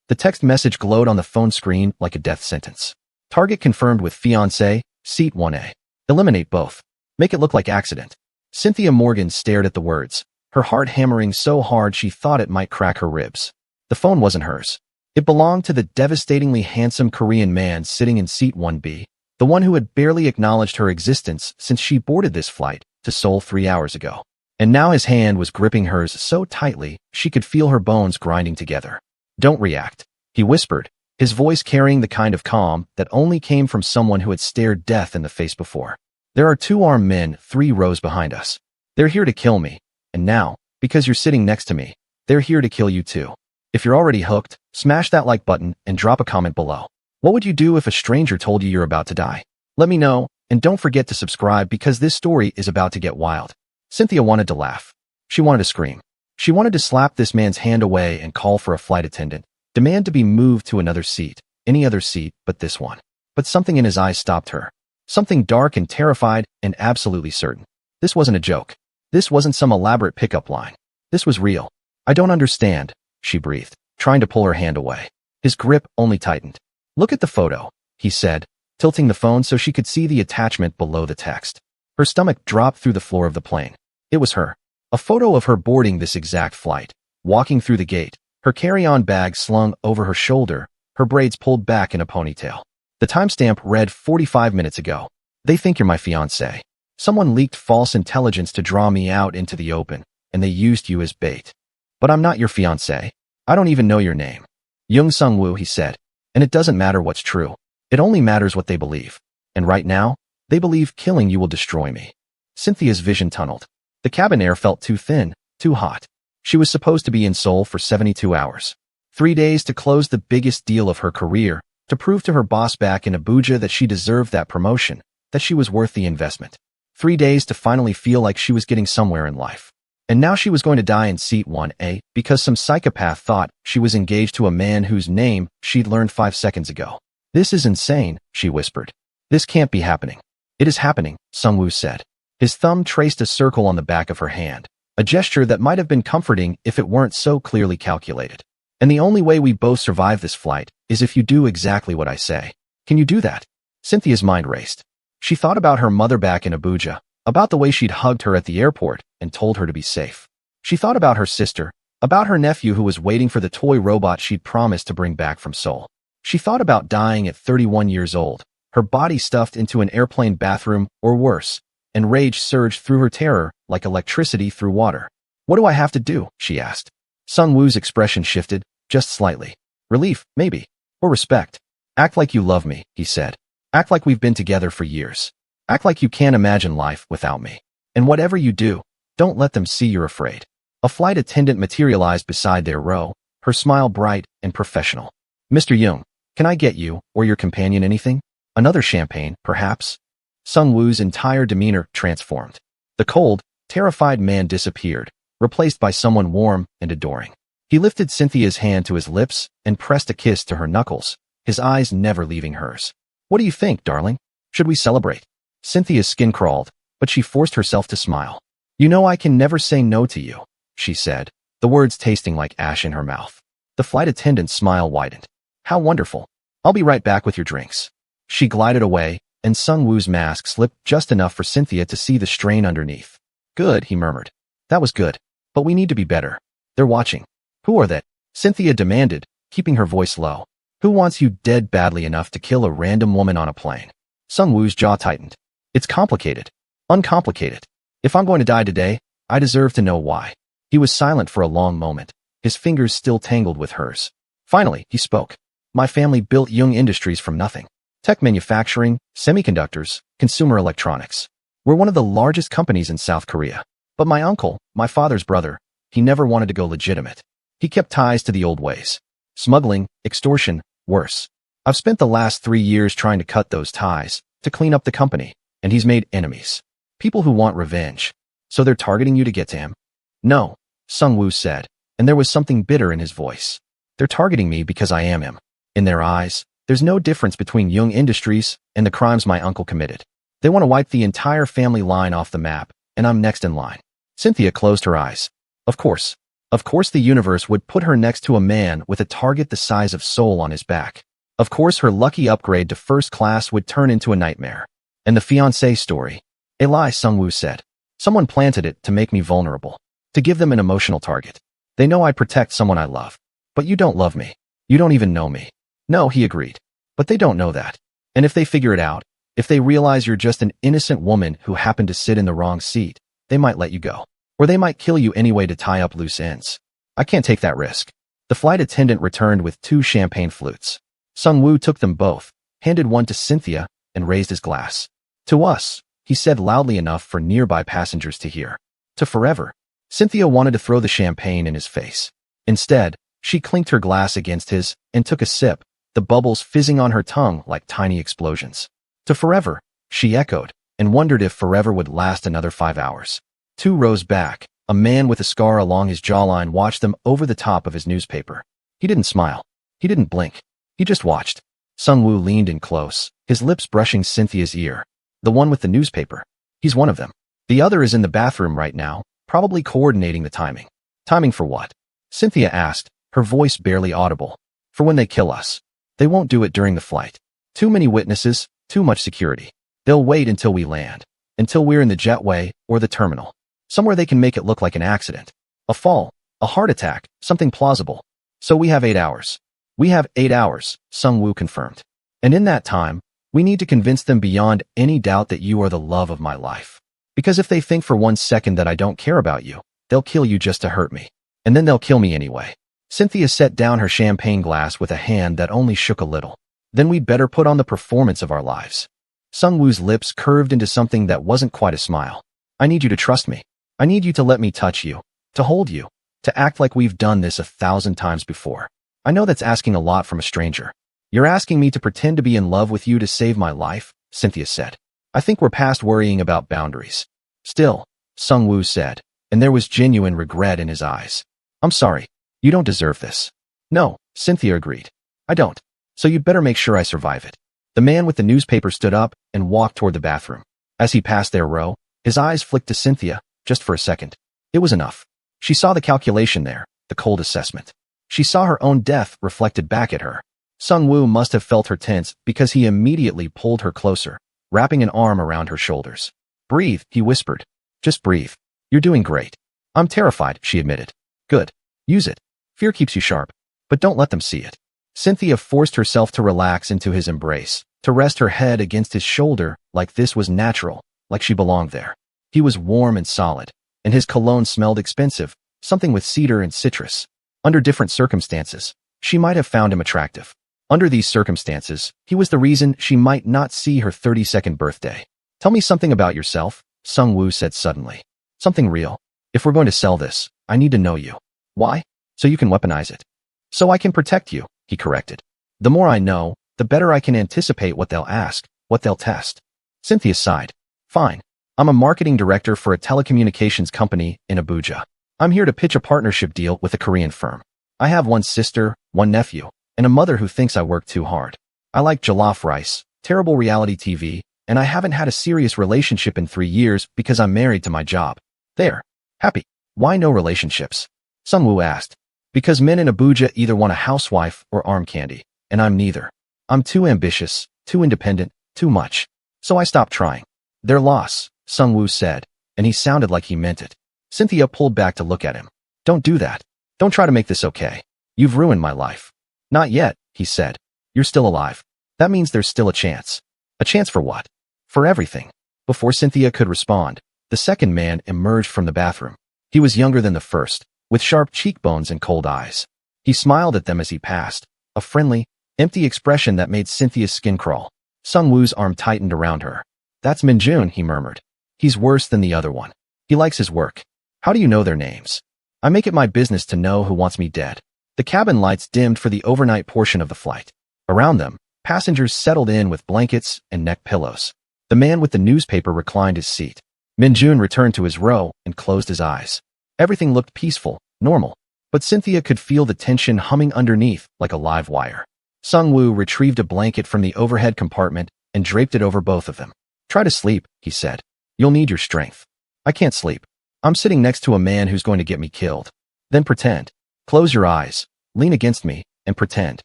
The text message glowed on the phone screen like a death sentence. Target confirmed with fiancé, seat 1A. Eliminate both. Make it look like accident. Cynthia Morgan stared at the words, her heart hammering so hard she thought it might crack her ribs. The phone wasn't hers. It belonged to the devastatingly handsome Korean man sitting in seat 1B, the one who had barely acknowledged her existence since she boarded this flight to Seoul 3 hours ago. And now his hand was gripping hers so tightly she could feel her bones grinding together. Don't react, he whispered, his voice carrying the kind of calm that only came from someone who had stared death in the face before. There are 2 armed men 3 rows behind us. They're here to kill me, and now, because you're sitting next to me, they're here to kill you too. If you're already hooked, smash that like button and drop a comment below. What would you do if a stranger told you you're about to die? Let me know, and don't forget to subscribe because this story is about to get wild. Cynthia wanted to laugh. She wanted to scream. She wanted to slap this man's hand away and call for a flight attendant, demand to be moved to another seat, any other seat but this one. But something in his eyes stopped her. Something dark and terrified and absolutely certain. This wasn't a joke. This wasn't some elaborate pickup line. This was real. I don't understand, she breathed, trying to pull her hand away. His grip only tightened. Look at the photo, he said, tilting the phone so she could see the attachment below the text. Her stomach dropped through the floor of the plane. It was her. A photo of her boarding this exact flight, walking through the gate, her carry-on bag slung over her shoulder, her braids pulled back in a ponytail. The timestamp read 45 minutes ago. They think you're my fiancé. Someone leaked false intelligence to draw me out into the open, and they used you as bait. But I'm not your fiancé. I don't even know your name. Young Sung-woo, he said. And it doesn't matter what's true. It only matters what they believe. And right now, they believe killing you will destroy me. Cynthia's vision tunneled. The cabin air felt too thin, too hot. She was supposed to be in Seoul for 72 hours. 3 days to close the biggest deal of her career, to prove to her boss back in Abuja that she deserved that promotion, that she was worth the investment. 3 days to finally feel like she was getting somewhere in life. And now she was going to die in seat 1A because some psychopath thought she was engaged to a man whose name she'd learned 5 seconds ago. This is insane, she whispered. This can't be happening. It is happening, Sung-woo said. His thumb traced a circle on the back of her hand, a gesture that might have been comforting if it weren't so clearly calculated. And the only way we both survive this flight is if you do exactly what I say. Can you do that? Cynthia's mind raced. She thought about her mother back in Abuja, about the way she'd hugged her at the airport and told her to be safe. She thought about her sister, about her nephew who was waiting for the toy robot she'd promised to bring back from Seoul. She thought about dying at 31 years old, her body stuffed into an airplane bathroom or worse, and rage surged through her terror like electricity through water. What do I have to do? She asked. Sung-woo's expression shifted, just slightly. Relief, maybe. Or respect. Act like you love me, he said. Act like we've been together for years. Act like you can't imagine life without me. And whatever you do, don't let them see you're afraid. A flight attendant materialized beside their row, her smile bright and professional. Mr. Young, can I get you or your companion anything? Another champagne, perhaps? Sung-woo's entire demeanor transformed. The cold, terrified man disappeared, replaced by someone warm and adoring. He lifted Cynthia's hand to his lips and pressed a kiss to her knuckles, his eyes never leaving hers. What do you think, darling? Should we celebrate? Cynthia's skin crawled, but she forced herself to smile. You know I can never say no to you, she said, the words tasting like ash in her mouth. The flight attendant's smile widened. How wonderful. I'll be right back with your drinks. She glided away, and Sung-woo's mask slipped just enough for Cynthia to see the strain underneath. Good, he murmured. That was good. But we need to be better. They're watching. Who are they? Cynthia demanded, keeping her voice low. Who wants you dead badly enough to kill a random woman on a plane? Sung-woo's jaw tightened. It's complicated. Uncomplicated. If I'm going to die today, I deserve to know why. He was silent for a long moment, his fingers still tangled with hers. Finally, he spoke. My family built Young Industries from nothing. Tech manufacturing, semiconductors, consumer electronics. We're one of the largest companies in South Korea. But my uncle, my father's brother, he never wanted to go legitimate. He kept ties to the old ways. Smuggling, extortion, worse. I've spent the last 3 years trying to cut those ties, to clean up the company, and he's made enemies. People who want revenge. So they're targeting you to get to him? No, Sung-woo said, and there was something bitter in his voice. They're targeting me because I am him. In their eyes, there's no difference between Young Industries and the crimes my uncle committed. They want to wipe the entire family line off the map, and I'm next in line. Cynthia closed her eyes. Of course. Of course the universe would put her next to a man with a target the size of Seoul on his back. Of course her lucky upgrade to first class would turn into a nightmare. And the fiancé story. A lie, Sungwoo said. Someone planted it to make me vulnerable. To give them an emotional target. They know I protect someone I love. But you don't love me. You don't even know me. No, he agreed. But they don't know that. And if they figure it out, if they realize you're just an innocent woman who happened to sit in the wrong seat, they might let you go. Or they might kill you anyway to tie up loose ends. I can't take that risk. The flight attendant returned with 2 champagne flutes. Sungwoo took them both, handed one to Cynthia, and raised his glass. To us, he said loudly enough for nearby passengers to hear. To forever. Cynthia wanted to throw the champagne in his face. Instead, she clinked her glass against his and took a sip, the bubbles fizzing on her tongue like tiny explosions. To forever, she echoed, and wondered if forever would last another 5 hours. 2 rows back, a man with a scar along his jawline watched them over the top of his newspaper. He didn't smile. He didn't blink. He just watched. Sungwoo leaned in close, his lips brushing Cynthia's ear. The one with the newspaper. He's one of them. The other is in the bathroom right now, probably coordinating the timing. Timing for what? Cynthia asked, her voice barely audible. For when they kill us. They won't do it during the flight. Too many witnesses, too much security. They'll wait until we land. Until we're in the jetway or the terminal. Somewhere they can make it look like an accident. A fall, a heart attack, something plausible. So we have 8 hours. We have 8 hours, Sungwoo confirmed. And in that time, we need to convince them beyond any doubt that you are the love of my life. Because if they think for 1 second that I don't care about you, they'll kill you just to hurt me. And then they'll kill me anyway. Cynthia set down her champagne glass with a hand that only shook a little. Then we'd better put on the performance of our lives. Sungwoo's lips curved into something that wasn't quite a smile. I need you to trust me. I need you to let me touch you, to hold you, to act like we've done this 1,000 times before. I know that's asking a lot from a stranger. You're asking me to pretend to be in love with you to save my life, Cynthia said. I think we're past worrying about boundaries. Still, Sungwoo said, and there was genuine regret in his eyes. I'm sorry. You don't deserve this. No, Cynthia agreed. I don't. So you'd better make sure I survive it. The man with the newspaper stood up and walked toward the bathroom. As he passed their row, his eyes flicked to Cynthia, just for a second. It was enough. She saw the calculation there, the cold assessment. She saw her own death reflected back at her. Sungwoo must have felt her tense because he immediately pulled her closer, wrapping an arm around her shoulders. Breathe, he whispered. Just breathe. You're doing great. I'm terrified, she admitted. Good. Use it. Fear keeps you sharp. But don't let them see it. Cynthia forced herself to relax into his embrace, to rest her head against his shoulder like this was natural, like she belonged there. He was warm and solid, and his cologne smelled expensive, something with cedar and citrus. Under different circumstances, she might have found him attractive. Under these circumstances, he was the reason she might not see her 32nd birthday. Tell me something about yourself, Sungwoo said suddenly. Something real. If we're going to sell this, I need to know you. Why? So you can weaponize it. So I can protect you, he corrected. The more I know, the better I can anticipate what they'll ask, what they'll test. Cynthia sighed. Fine. I'm a marketing director for a telecommunications company in Abuja. I'm here to pitch a partnership deal with a Korean firm. I have one sister, one nephew, and a mother who thinks I work too hard. I like jollof rice, terrible reality TV, and I haven't had a serious relationship in 3 years because I'm married to my job. There. Happy. Why no relationships? Sungwoo asked. Because men in Abuja either want a housewife or arm candy, and I'm neither. I'm too ambitious, too independent, too much. So I stopped trying. Their loss, Sungwoo said, and he sounded like he meant it. Cynthia pulled back to look at him. Don't do that. Don't try to make this okay. You've ruined my life. Not yet, he said. You're still alive. That means there's still a chance. A chance for what? For everything. Before Cynthia could respond, the second man emerged from the bathroom. He was younger than the first, with sharp cheekbones and cold eyes. He smiled at them as he passed, a friendly, empty expression that made Cynthia's skin crawl. Sungwoo's arm tightened around her. That's Minjun, he murmured. He's worse than the other one. He likes his work. How do you know their names? I make it my business to know who wants me dead. The cabin lights dimmed for the overnight portion of the flight. Around them, passengers settled in with blankets and neck pillows. The man with the newspaper reclined his seat. Minjun returned to his row and closed his eyes. Everything looked peaceful, normal, but Cynthia could feel the tension humming underneath like a live wire. Sungwoo retrieved a blanket from the overhead compartment and draped it over both of them. Try to sleep, he said. You'll need your strength. I can't sleep. I'm sitting next to a man who's going to get me killed. Then pretend. Close your eyes, lean against me, and pretend.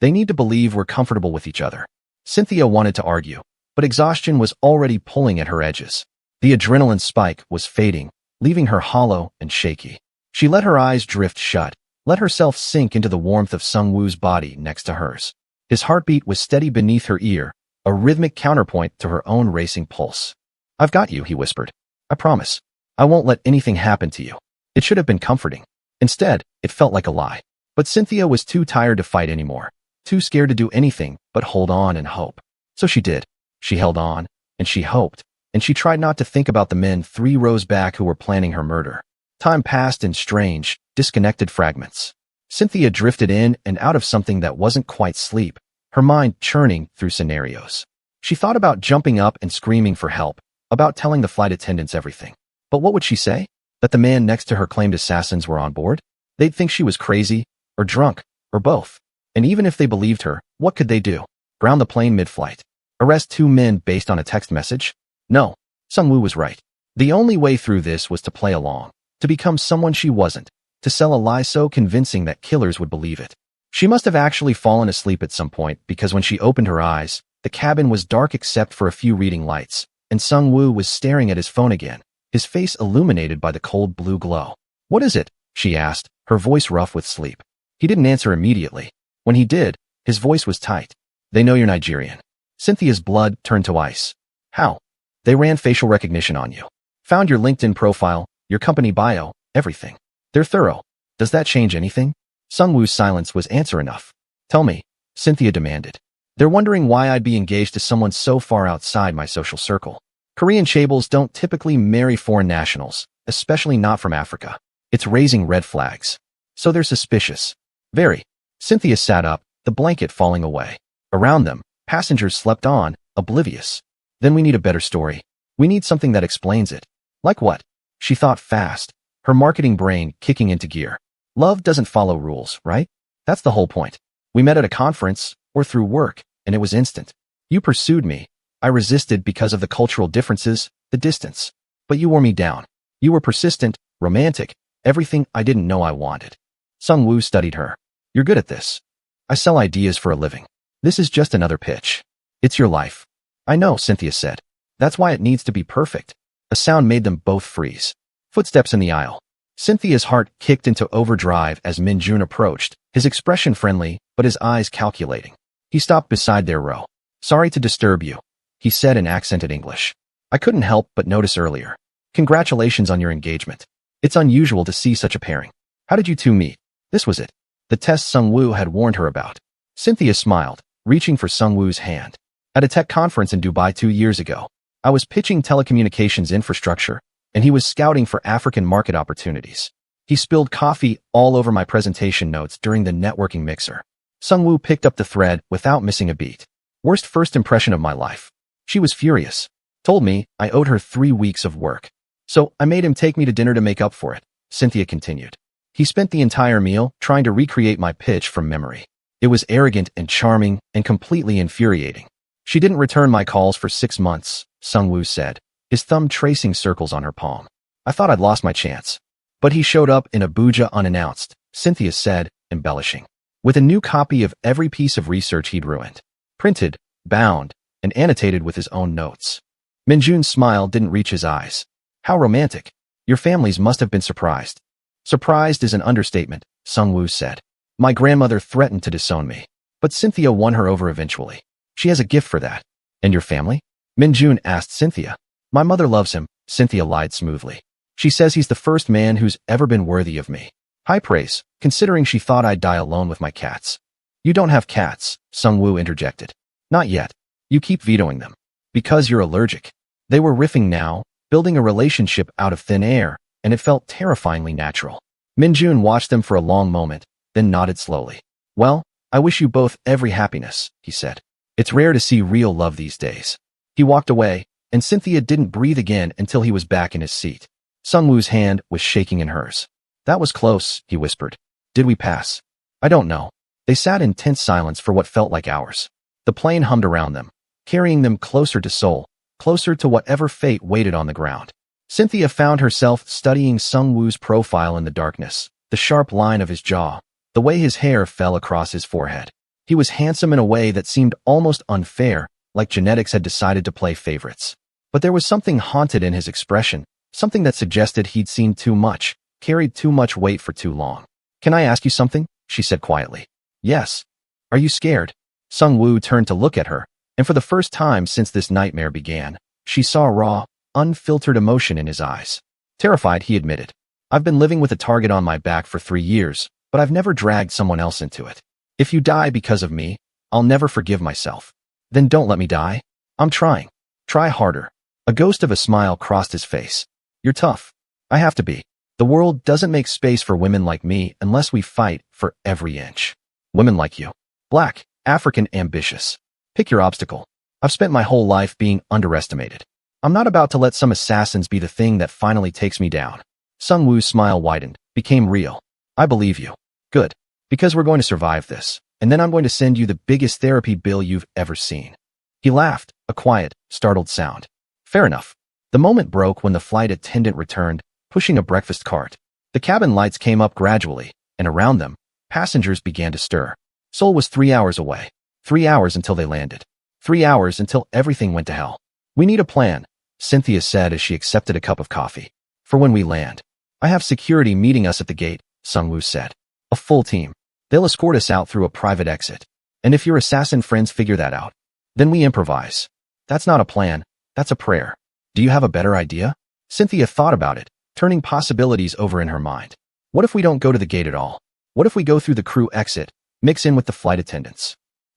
They need to believe we're comfortable with each other. Cynthia wanted to argue, but exhaustion was already pulling at her edges. The adrenaline spike was fading, leaving her hollow and shaky. She let her eyes drift shut, let herself sink into the warmth of Sung-woo's body next to hers. His heartbeat was steady beneath her ear, a rhythmic counterpoint to her own racing pulse. "I've got you," he whispered. "I promise. I won't let anything happen to you." It should have been comforting. Instead, it felt like a lie. But Cynthia was too tired to fight anymore, too scared to do anything but hold on and hope. So she did. She held on, and she hoped, and she tried not to think about the men 3 rows back who were planning her murder. Time passed in strange, disconnected fragments. Cynthia drifted in and out of something that wasn't quite sleep, her mind churning through scenarios. She thought about jumping up and screaming for help, about telling the flight attendants everything. But what would she say? That the man next to her claimed assassins were on board? They'd think she was crazy, or drunk, or both. And even if they believed her, what could they do? Ground the plane mid-flight? Arrest 2 men based on a text message? No, Sung-woo was right. The only way through this was to play along, to become someone she wasn't, to sell a lie so convincing that killers would believe it. She must have actually fallen asleep at some point because when she opened her eyes, the cabin was dark except for a few reading lights, and Sung-woo was staring at his phone again, his face illuminated by the cold blue glow. "What is it?" she asked, her voice rough with sleep. He didn't answer immediately. When he did, his voice was tight. "They know you're Nigerian." Cynthia's blood turned to ice. "How?" "They ran facial recognition on you. Found your LinkedIn profile, your company bio, everything. They're thorough. Does that change anything?" Sung-woo's silence was answer enough. "Tell me," Cynthia demanded. "They're wondering why I'd be engaged to someone so far outside my social circle. Korean chaebols don't typically marry foreign nationals, especially not from Africa. It's raising red flags. So they're suspicious." "Very." Cynthia sat up, the blanket falling away. Around them, passengers slept on, oblivious. "Then we need a better story. We need something that explains it." "Like what?" She thought fast, her marketing brain kicking into gear. "Love doesn't follow rules, right? That's the whole point. We met at a conference, or through work, and it was instant. You pursued me. I resisted because of the cultural differences, the distance. But you wore me down. You were persistent, romantic, everything I didn't know I wanted." Sung-woo studied her. "You're good at this." "I sell ideas for a living. This is just another pitch." "It's your life." "I know," Cynthia said. "That's why it needs to be perfect." A sound made them both freeze. Footsteps in the aisle. Cynthia's heart kicked into overdrive as Min-jun approached, his expression friendly, but his eyes calculating. He stopped beside their row. "Sorry to disturb you," he said in accented English. "I couldn't help but notice earlier. Congratulations on your engagement. It's unusual to see such a pairing. How did you 2 meet?" This was it. The test Sung-woo had warned her about. Cynthia smiled, reaching for Sung-woo's hand. "At a tech conference in Dubai 2 years ago, I was pitching telecommunications infrastructure, and he was scouting for African market opportunities. He spilled coffee all over my presentation notes during the networking mixer." Sung-woo picked up the thread without missing a beat. "Worst first impression of my life." She was furious. "Told me I owed her 3 weeks of work. So I made him take me to dinner to make up for it," Cynthia continued. "He spent the entire meal trying to recreate my pitch from memory. It was arrogant and charming and completely infuriating. She didn't return my calls for 6 months, Sung-woo said, his thumb tracing circles on her palm. "I thought I'd lost my chance. But he showed up in Abuja unannounced," Cynthia said, embellishing, "with a new copy of every piece of research he'd ruined. Printed, bound, and annotated with his own notes." Min-jun's smile didn't reach his eyes. "How romantic. Your families must have been surprised." "Surprised is an understatement," Sung-woo said. "My grandmother threatened to disown me. But Cynthia won her over eventually. She has a gift for that." "And your family?" Min-jun asked Cynthia. "My mother loves him," Cynthia lied smoothly. "She says he's the first man who's ever been worthy of me. High praise, considering she thought I'd die alone with my cats." "You don't have cats," Sung-woo interjected. "Not yet. You keep vetoing them. Because you're allergic." They were riffing now, building a relationship out of thin air, and it felt terrifyingly natural. Min-jun watched them for a long moment, then nodded slowly. "Well, I wish you both every happiness," he said. "It's rare to see real love these days." He walked away, and Cynthia didn't breathe again until he was back in his seat. Sung-woo's hand was shaking in hers. "That was close," he whispered. "Did we pass?" "I don't know." They sat in tense silence for what felt like hours. The plane hummed around them, carrying them closer to Seoul, closer to whatever fate waited on the ground. Cynthia found herself studying Sung-woo's profile in the darkness, The sharp line of his jaw, the way his hair fell across his forehead. He was handsome in a way that seemed almost unfair, like genetics had decided to play favorites. But there was something haunted in his expression, something that suggested he'd seen too much, carried too much weight for too long. "Can I ask you something?" she said quietly. "Yes." "Are you scared?" Sung-woo turned to look at her, and for the first time since this nightmare began, she saw raw, unfiltered emotion in his eyes. "Terrified," he admitted. "I've been living with a target on my back for 3 years, but I've never dragged someone else into it. If you die because of me, I'll never forgive myself." "Then don't let me die." "I'm trying. Try harder." A ghost of a smile crossed his face. "You're tough." "I have to be. The world doesn't make space for women like me unless we fight for every inch." "Women like you. Black, African, ambitious. Pick your obstacle. I've spent my whole life being underestimated. I'm not about to let some assassins be the thing that finally takes me down." Sung-woo's smile widened, became real. "I believe you." "Good. Because we're going to survive this, and then I'm going to send you the biggest therapy bill you've ever seen." He laughed, a quiet, startled sound. "Fair enough." The moment broke when the flight attendant returned, pushing a breakfast cart. The cabin lights came up gradually, and around them, passengers began to stir. Seoul was 3 hours away. 3 hours until they landed. 3 hours until everything went to hell. "We need a plan," Cynthia said as she accepted a cup of coffee. "For when we land." "I have security meeting us at the gate," Sung-woo said. "A full team. They'll escort us out through a private exit. And if your assassin friends figure that out, then we improvise." "That's not a plan. That's a prayer. Do you have a better idea?" Cynthia thought about it, turning possibilities over in her mind. "What if we don't go to the gate at all? What if we go through the crew exit, mix in with the flight attendants?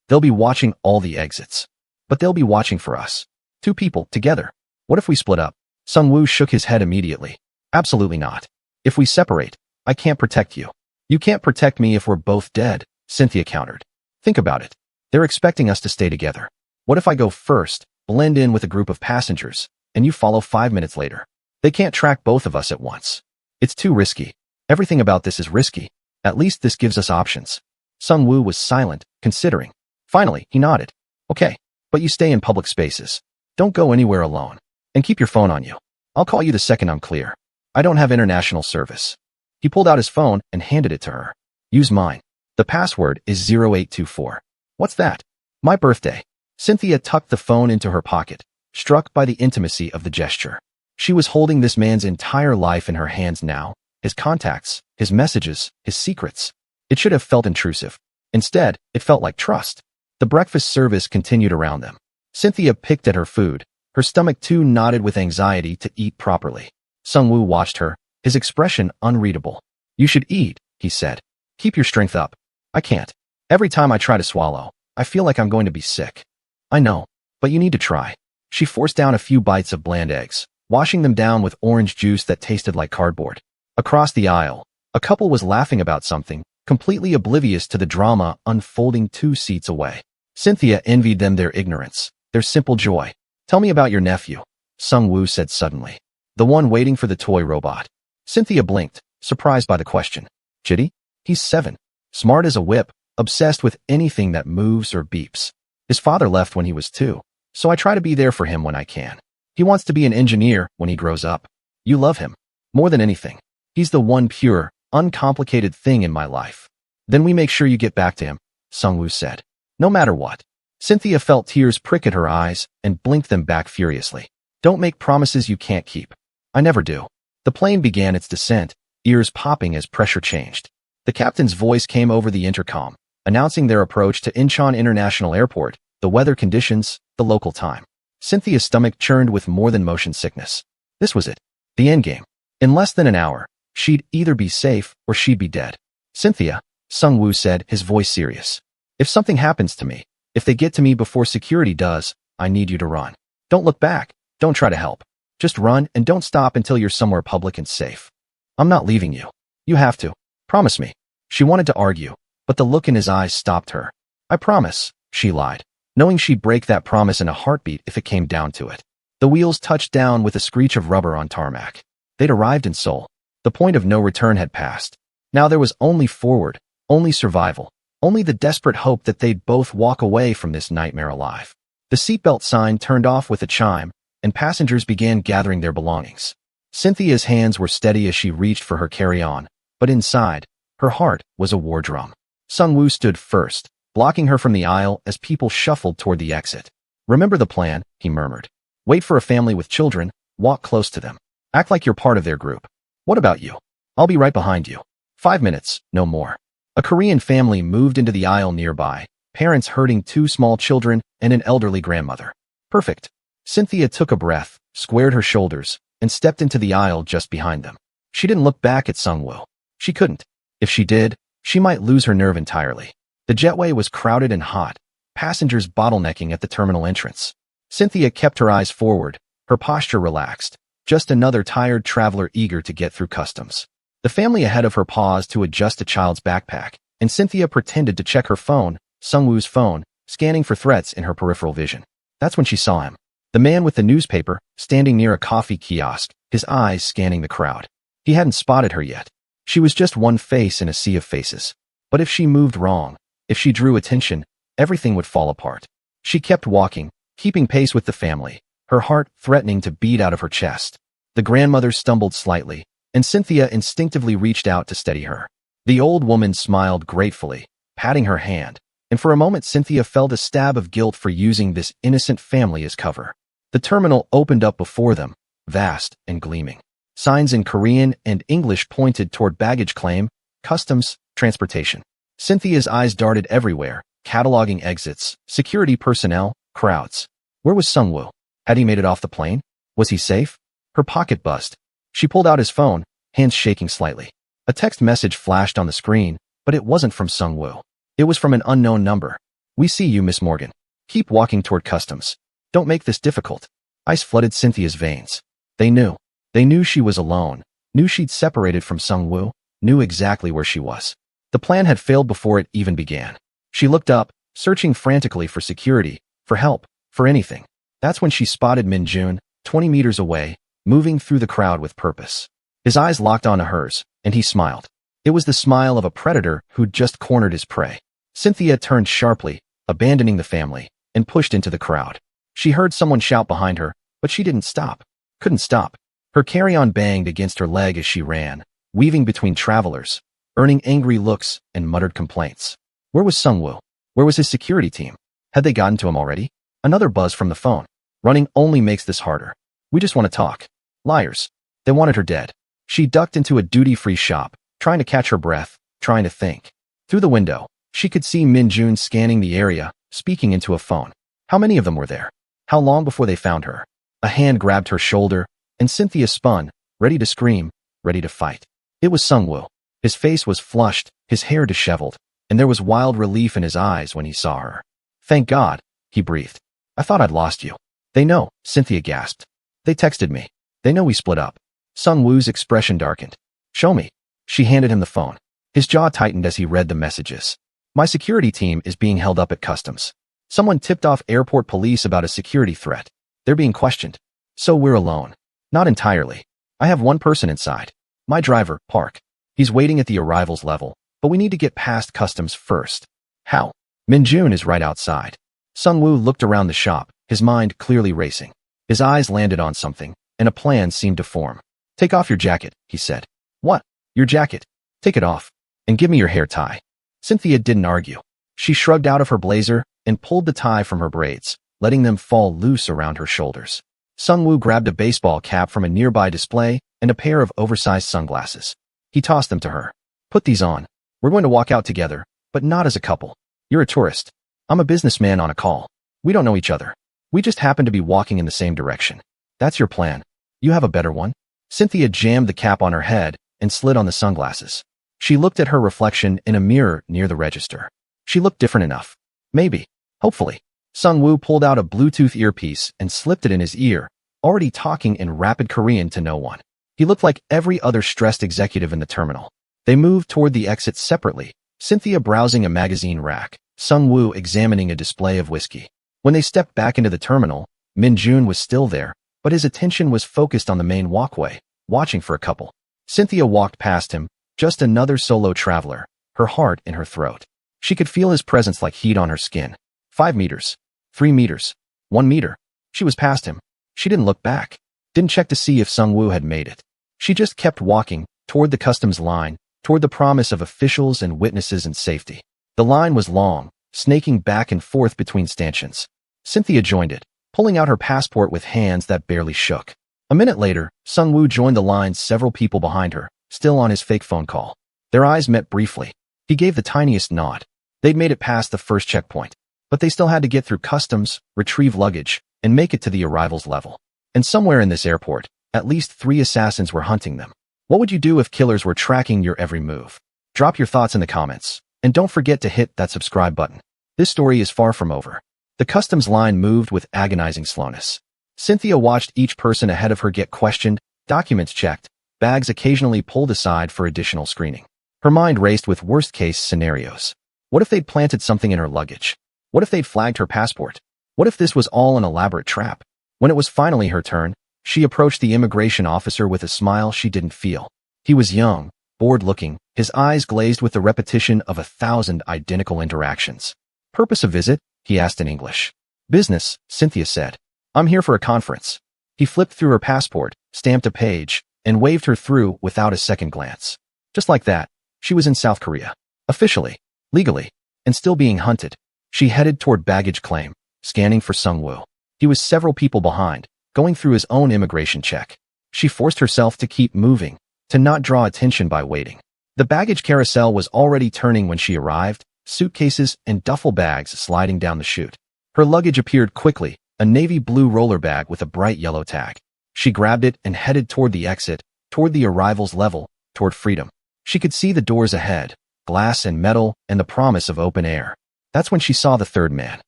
They'll be watching all the exits. But they'll be watching for us. 2 people, together. What if we split up?" Sung-woo shook his head immediately. "Absolutely not. If we separate, I can't protect you." "You can't protect me if we're both dead," Cynthia countered. "Think about it. They're expecting us to stay together. What if I go first, blend in with a group of passengers, and you follow 5 minutes later? They can't track both of us at once. It's too risky. Everything about this is risky. At least this gives us options." Sung-woo was silent, considering. Finally, he nodded. "Okay, but you stay in public spaces. Don't go anywhere alone. And keep your phone on you. I'll call you the second I'm clear. I don't have international service." He pulled out his phone and handed it to her. "Use mine. The password is 0824. "What's that?" "My birthday." Cynthia tucked the phone into her pocket, struck by the intimacy of the gesture. She was holding this man's entire life in her hands now, his contacts, his messages, his secrets. It should have felt intrusive. Instead, it felt like trust. The breakfast service continued around them. Cynthia picked at her food, her stomach too knotted with anxiety to eat properly. Sung-woo watched her, his expression unreadable. "You should eat," he said. "Keep your strength up." "I can't. Every time I try to swallow, I feel like I'm going to be sick." "I know, but you need to try." She forced down a few bites of bland eggs, washing them down with orange juice that tasted like cardboard. Across the aisle, a couple was laughing about something, completely oblivious to the drama unfolding 2 seats away. Cynthia envied them their ignorance, their simple joy. "Tell me about your nephew," Sung-woo said suddenly. "The one waiting for the toy robot." Cynthia blinked, surprised by the question. "Chitty? He's 7. Smart as a whip, obsessed with anything that moves or beeps. His father left when he was 2, so I try to be there for him when I can. He wants to be an engineer when he grows up. You love him. More than anything. He's the one pure, uncomplicated thing in my life." "Then we make sure you get back to him," Sung-woo said. "No matter what." Cynthia felt tears prick at her eyes and blinked them back furiously. "Don't make promises you can't keep." "I never do." The plane began its descent, ears popping as pressure changed. The captain's voice came over the intercom, announcing their approach to Incheon International Airport, the weather conditions, the local time. Cynthia's stomach churned with more than motion sickness. This was it. The endgame. In less than an hour, she'd either be safe or she'd be dead. "Cynthia," Sung-woo said, his voice serious. "If something happens to me, if they get to me before security does, I need you to run. Don't look back. Don't try to help. Just run and don't stop until you're somewhere public and safe. I'm not leaving you. You have to. Promise me." She wanted to argue, but the look in his eyes stopped her. "I promise," she lied, knowing she'd break that promise in a heartbeat if it came down to it. The wheels touched down with a screech of rubber on tarmac. They'd arrived in Seoul. The point of no return had passed. Now there was only forward, only survival, only the desperate hope that they'd both walk away from this nightmare alive. The seatbelt sign turned off with a chime, and passengers began gathering their belongings. Cynthia's hands were steady as she reached for her carry-on, But inside, her heart was a war drum. Sung-woo stood first, blocking her from the aisle as people shuffled toward the exit. "Remember the plan," he murmured. "Wait for a family with children, walk close to them. Act like you're part of their group. What about you? I'll be right behind you. 5 minutes, no more." A Korean family moved into the aisle nearby, parents herding 2 small children and an elderly grandmother. Perfect. Cynthia took a breath, squared her shoulders, and stepped into the aisle just behind them. She didn't look back at Sung-woo. She couldn't. If she did, she might lose her nerve entirely. The jetway was crowded and hot, passengers bottlenecking at the terminal entrance. Cynthia kept her eyes forward, her posture relaxed, just another tired traveler eager to get through customs. The family ahead of her paused to adjust a child's backpack, and Cynthia pretended to check her phone, Sung-woo's phone, scanning for threats in her peripheral vision. That's when she saw him. The man with the newspaper, standing near a coffee kiosk, his eyes scanning the crowd. He hadn't spotted her yet. She was just one face in a sea of faces. But if she moved wrong, if she drew attention, everything would fall apart. She kept walking, keeping pace with the family, her heart threatening to beat out of her chest. The grandmother stumbled slightly, and Cynthia instinctively reached out to steady her. The old woman smiled gratefully, patting her hand, and for a moment Cynthia felt a stab of guilt for using this innocent family as cover. The terminal opened up before them, vast and gleaming. Signs in Korean and English pointed toward baggage claim, customs, transportation. Cynthia's eyes darted everywhere, cataloging exits, security personnel, crowds. Where was Sung-woo? Had he made it off the plane? Was he safe? Her pocket buzzed. She pulled out his phone, hands shaking slightly. A text message flashed on the screen, but it wasn't from Sung-woo. It was from an unknown number. "We see you, Miss Morgan. Keep walking toward customs. Don't make this difficult." Ice flooded Cynthia's veins. They knew. They knew she was alone, knew she'd separated from Sung-woo, knew exactly where she was. The plan had failed before it even began. She looked up, searching frantically for security, for help, for anything. That's when she spotted Min-jun, 20 meters away, moving through the crowd with purpose. His eyes locked onto hers, and he smiled. It was the smile of a predator who'd just cornered his prey. Cynthia turned sharply, abandoning the family, and pushed into the crowd. She heard someone shout behind her, but she didn't stop. Couldn't stop. Her carry-on banged against her leg as she ran, weaving between travelers, earning angry looks and muttered complaints. Where was Sung-woo? Where was his security team? Had they gotten to him already? Another buzz from the phone. Running only makes this harder. We just want to talk. Liars. They wanted her dead. She ducked into a duty-free shop, trying to catch her breath, trying to think. Through the window, she could see Min-jun scanning the area, speaking into a phone. How many of them were there? How long before they found her? A hand grabbed her shoulder, and Cynthia spun, ready to scream, ready to fight. It was Sung-woo. His face was flushed, his hair disheveled, and there was wild relief in his eyes when he saw her. "Thank God," he breathed. "I thought I'd lost you." "They know," Cynthia gasped. "They texted me. They know we split up." Sung-woo's expression darkened. "Show me." She handed him the phone. His jaw tightened as he read the messages. "My security team is being held up at customs. Someone tipped off airport police about a security threat. They're being questioned. So we're alone." "Not entirely. I have one person inside. My driver, Park. He's waiting at the arrivals level, but we need to get past customs first." "How?" "Min-jun is right outside." Sung-woo looked around the shop, his mind clearly racing. His eyes landed on something, and a plan seemed to form. "Take off your jacket," he said. "What? Your jacket? Take it off. And give me your hair tie." Cynthia didn't argue. She shrugged out of her blazer and pulled the tie from her braids, letting them fall loose around her shoulders. Sung-woo grabbed a baseball cap from a nearby display and a pair of oversized sunglasses. He tossed them to her. "Put these on. We're going to walk out together, but not as a couple. You're a tourist. I'm a businessman on a call. We don't know each other. We just happen to be walking in the same direction. That's your plan. You have a better one?" Cynthia jammed the cap on her head and slid on the sunglasses. She looked at her reflection in a mirror near the register. She looked different enough. Maybe. Hopefully. Sung-woo pulled out a Bluetooth earpiece and slipped it in his ear, already talking in rapid Korean to no one. He looked like every other stressed executive in the terminal. They moved toward the exit separately, Cynthia browsing a magazine rack, Sung-woo examining a display of whiskey. When they stepped back into the terminal, Min-jun was still there, but his attention was focused on the main walkway, watching for a couple. Cynthia walked past him, just another solo traveler, her heart in her throat. She could feel his presence like heat on her skin. 5 meters. 3 meters. 1 meter. She was past him. She didn't look back. Didn't check to see if Sung-woo had made it. She just kept walking, toward the customs line, toward the promise of officials and witnesses and safety. The line was long, snaking back and forth between stanchions. Cynthia joined it, pulling out her passport with hands that barely shook. A minute later, Sung-woo joined the line, several people behind her, still on his fake phone call. Their eyes met briefly. He gave the tiniest nod. They'd made it past the first checkpoint, but they still had to get through customs, retrieve luggage, and make it to the arrivals level. And somewhere in this airport, at least 3 assassins were hunting them. What would you do if killers were tracking your every move? Drop your thoughts in the comments, and don't forget to hit that subscribe button. This story is far from over. The customs line moved with agonizing slowness. Cynthia watched each person ahead of her get questioned, documents checked, bags occasionally pulled aside for additional screening. Her mind raced with worst-case scenarios. What if they'd planted something in her luggage? What if they'd flagged her passport? What if this was all an elaborate trap? When it was finally her turn, she approached the immigration officer with a smile she didn't feel. He was young, bored-looking, his eyes glazed with the repetition of 1,000 identical interactions. Purpose of visit? He asked in English. Business, Cynthia said. I'm here for a conference. He flipped through her passport, stamped a page, and waved her through without a second glance. Just like that, she was in South Korea. Officially, legally, and still being hunted. She headed toward baggage claim, scanning for Sung-woo. He was several people behind, going through his own immigration check. She forced herself to keep moving, to not draw attention by waiting. The baggage carousel was already turning when she arrived, suitcases and duffel bags sliding down the chute. Her luggage appeared quickly, a navy blue roller bag with a bright yellow tag. She grabbed it and headed toward the exit, toward the arrivals level, toward freedom. She could see the doors ahead, glass and metal, and the promise of open air. That's when she saw the third man.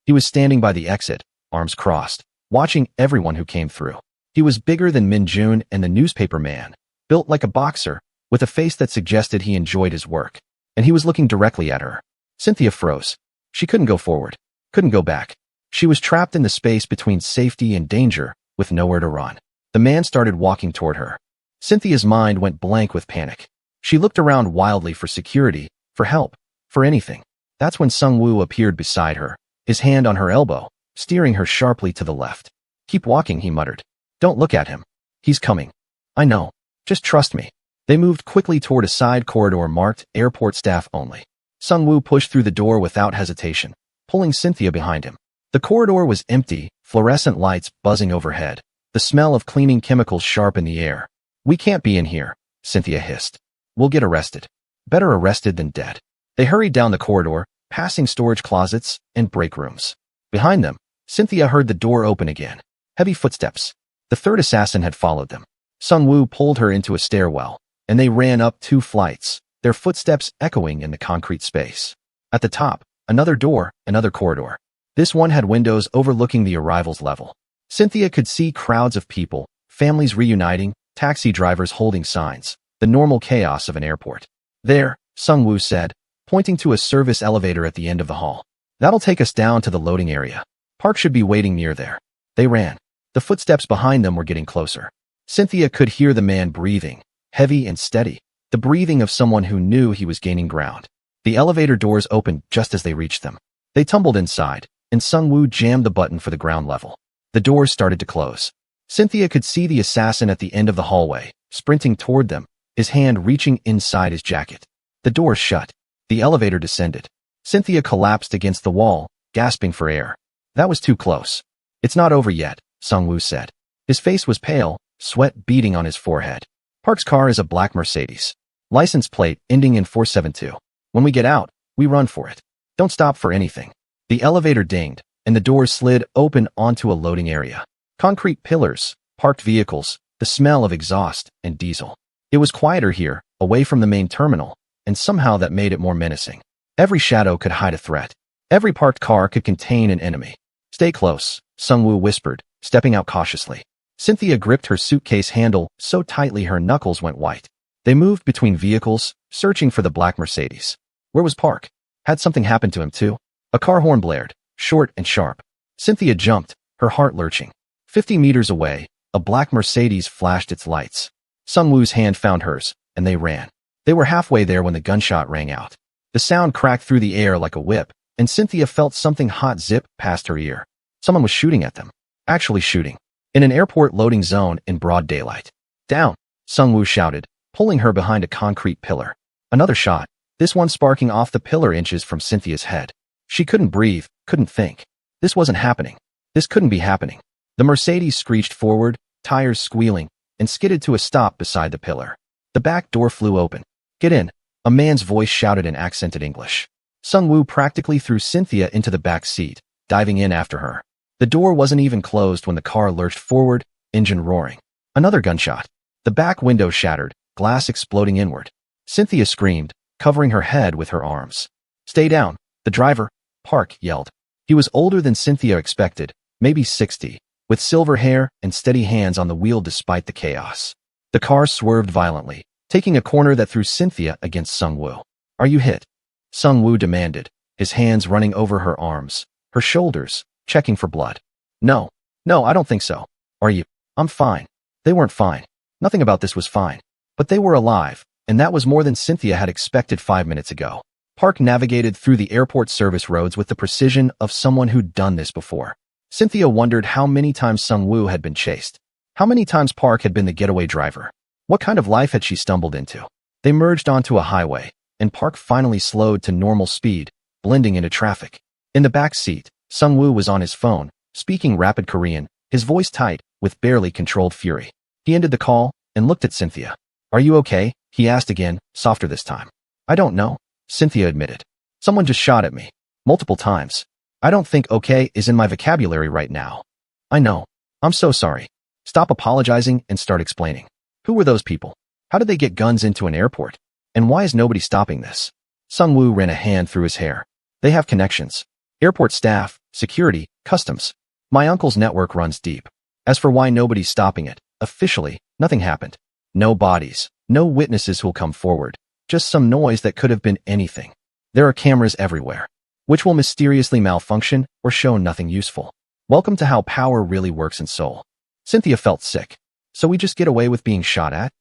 He was standing by the exit, arms crossed, watching everyone who came through. He was bigger than Min-jun and the newspaper man, built like a boxer, with a face that suggested he enjoyed his work. And he was looking directly at her. Cynthia froze. She couldn't go forward, couldn't go back. She was trapped in the space between safety and danger, with nowhere to run. The man started walking toward her. Cynthia's mind went blank with panic. She looked around wildly for security, for help, for anything. That's when Sung-woo appeared beside her, his hand on her elbow, steering her sharply to the left. Keep walking, he muttered. Don't look at him. He's coming. I know. Just trust me. They moved quickly toward a side corridor marked airport staff only. Sung-woo pushed through the door without hesitation, pulling Cynthia behind him. The corridor was empty, fluorescent lights buzzing overhead, the smell of cleaning chemicals sharp in the air. We can't be in here, Cynthia hissed. We'll get arrested. Better arrested than dead. They hurried down the corridor, passing storage closets and break rooms. Behind them, Cynthia heard the door open again. Heavy footsteps. The third assassin had followed them. Sung-woo pulled her into a stairwell, and they ran up 2 flights, their footsteps echoing in the concrete space. At the top, another door, another corridor. This one had windows overlooking the arrivals level. Cynthia could see crowds of people, families reuniting, taxi drivers holding signs, the normal chaos of an airport. There, Sung-woo said, pointing to a service elevator at the end of the hall. That'll take us down to the loading area. Park should be waiting near there. They ran. The footsteps behind them were getting closer. Cynthia could hear the man breathing, heavy and steady, the breathing of someone who knew he was gaining ground. The elevator doors opened just as they reached them. They tumbled inside, and Sung-woo jammed the button for the ground level. The doors started to close. Cynthia could see the assassin at the end of the hallway, sprinting toward them, his hand reaching inside his jacket. The doors shut. The elevator descended. Cynthia collapsed against the wall, gasping for air. That was too close. It's not over yet, Sung-woo said. His face was pale, sweat beading on his forehead. Park's car is a black Mercedes. License plate ending in 472. When we get out, we run for it. Don't stop for anything. The elevator dinged, and the doors slid open onto a loading area. Concrete pillars, parked vehicles, the smell of exhaust and diesel. It was quieter here, away from the main terminal, and somehow that made it more menacing. Every shadow could hide a threat. Every parked car could contain an enemy. Stay close, Sung-woo whispered, stepping out cautiously. Cynthia gripped her suitcase handle so tightly her knuckles went white. They moved between vehicles, searching for the black Mercedes. Where was Park? Had something happened to him too? A car horn blared, short and sharp. Cynthia jumped, her heart lurching. 50 meters away, a black Mercedes flashed its lights. Sung-woo's hand found hers, and they ran. They were halfway there when the gunshot rang out. The sound cracked through the air like a whip, and Cynthia felt something hot zip past her ear. Someone was shooting at them. Actually shooting. In an airport loading zone in broad daylight. Down, Sung-woo shouted, pulling her behind a concrete pillar. Another shot, this one sparking off the pillar inches from Cynthia's head. She couldn't breathe, couldn't think. This wasn't happening. This couldn't be happening. The Mercedes screeched forward, tires squealing, and skidded to a stop beside the pillar. The back door flew open. "Get in," a man's voice shouted in accented English. Sung-woo practically threw Cynthia into the back seat, diving in after her. The door wasn't even closed when the car lurched forward, engine roaring. Another gunshot. The back window shattered, glass exploding inward. Cynthia screamed, covering her head with her arms. "Stay down." The driver, Park, yelled. He was older than Cynthia expected, maybe 60, with silver hair and steady hands on the wheel despite the chaos. The car swerved violently, taking a corner that threw Cynthia against Sung-woo. "Are you hit?" Sung-woo demanded, his hands running over her arms, her shoulders, checking for blood. No, I don't think so." "Are you?" "I'm fine." They weren't fine. Nothing about this was fine. But they were alive, and that was more than Cynthia had expected 5 minutes ago. Park navigated through the airport service roads with the precision of someone who'd done this before. Cynthia wondered how many times Sung-woo had been chased. How many times Park had been the getaway driver. What kind of life had she stumbled into? They merged onto a highway, and Park finally slowed to normal speed, blending into traffic. In the back seat, Sung-woo was on his phone, speaking rapid Korean, his voice tight, with barely controlled fury. He ended the call and looked at Cynthia. "Are you okay?" he asked again, softer this time. "I don't know," Cynthia admitted. "Someone just shot at me. Multiple times. I don't think okay is in my vocabulary right now." "I know. I'm so sorry." "Stop apologizing and start explaining. Who were those people? How did they get guns into an airport? And why is nobody stopping this?" Sung-woo ran a hand through his hair. "They have connections. Airport staff, security, customs. My uncle's network runs deep. As for why nobody's stopping it, officially, nothing happened. No bodies, no witnesses who'll come forward. Just some noise that could have been anything. There are cameras everywhere, which will mysteriously malfunction or show nothing useful. Welcome to how power really works in Seoul." Cynthia felt sick. "So we just get away with being shot at?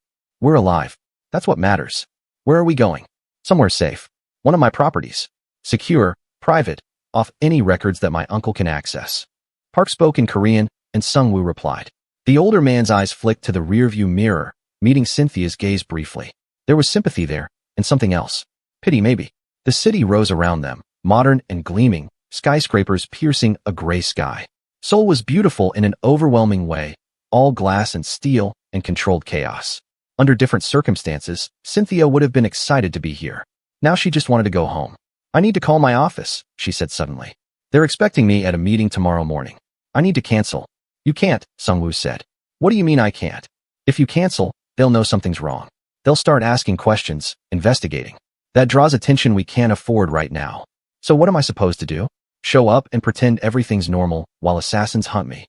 We're alive. That's what matters. Where are we going?" "Somewhere safe. One of my properties. Secure, private, off any records that my uncle can access." Park spoke in Korean, and Sung-woo replied. The older man's eyes flicked to the rearview mirror, meeting Cynthia's gaze briefly. There was sympathy there, and something else. Pity maybe. The city rose around them, modern and gleaming, skyscrapers piercing a gray sky. Seoul was beautiful in an overwhelming way, all glass and steel and controlled chaos. Under different circumstances, Cynthia would have been excited to be here. Now she just wanted to go home. "I need to call my office," she said suddenly. "They're expecting me at a meeting tomorrow morning. I need to cancel." "You can't," Sung-woo said. "What do you mean I can't? If you cancel, they'll know something's wrong. They'll start asking questions, investigating. That draws attention we can't afford right now. So what am I supposed to do? Show up and pretend everything's normal while assassins hunt me?"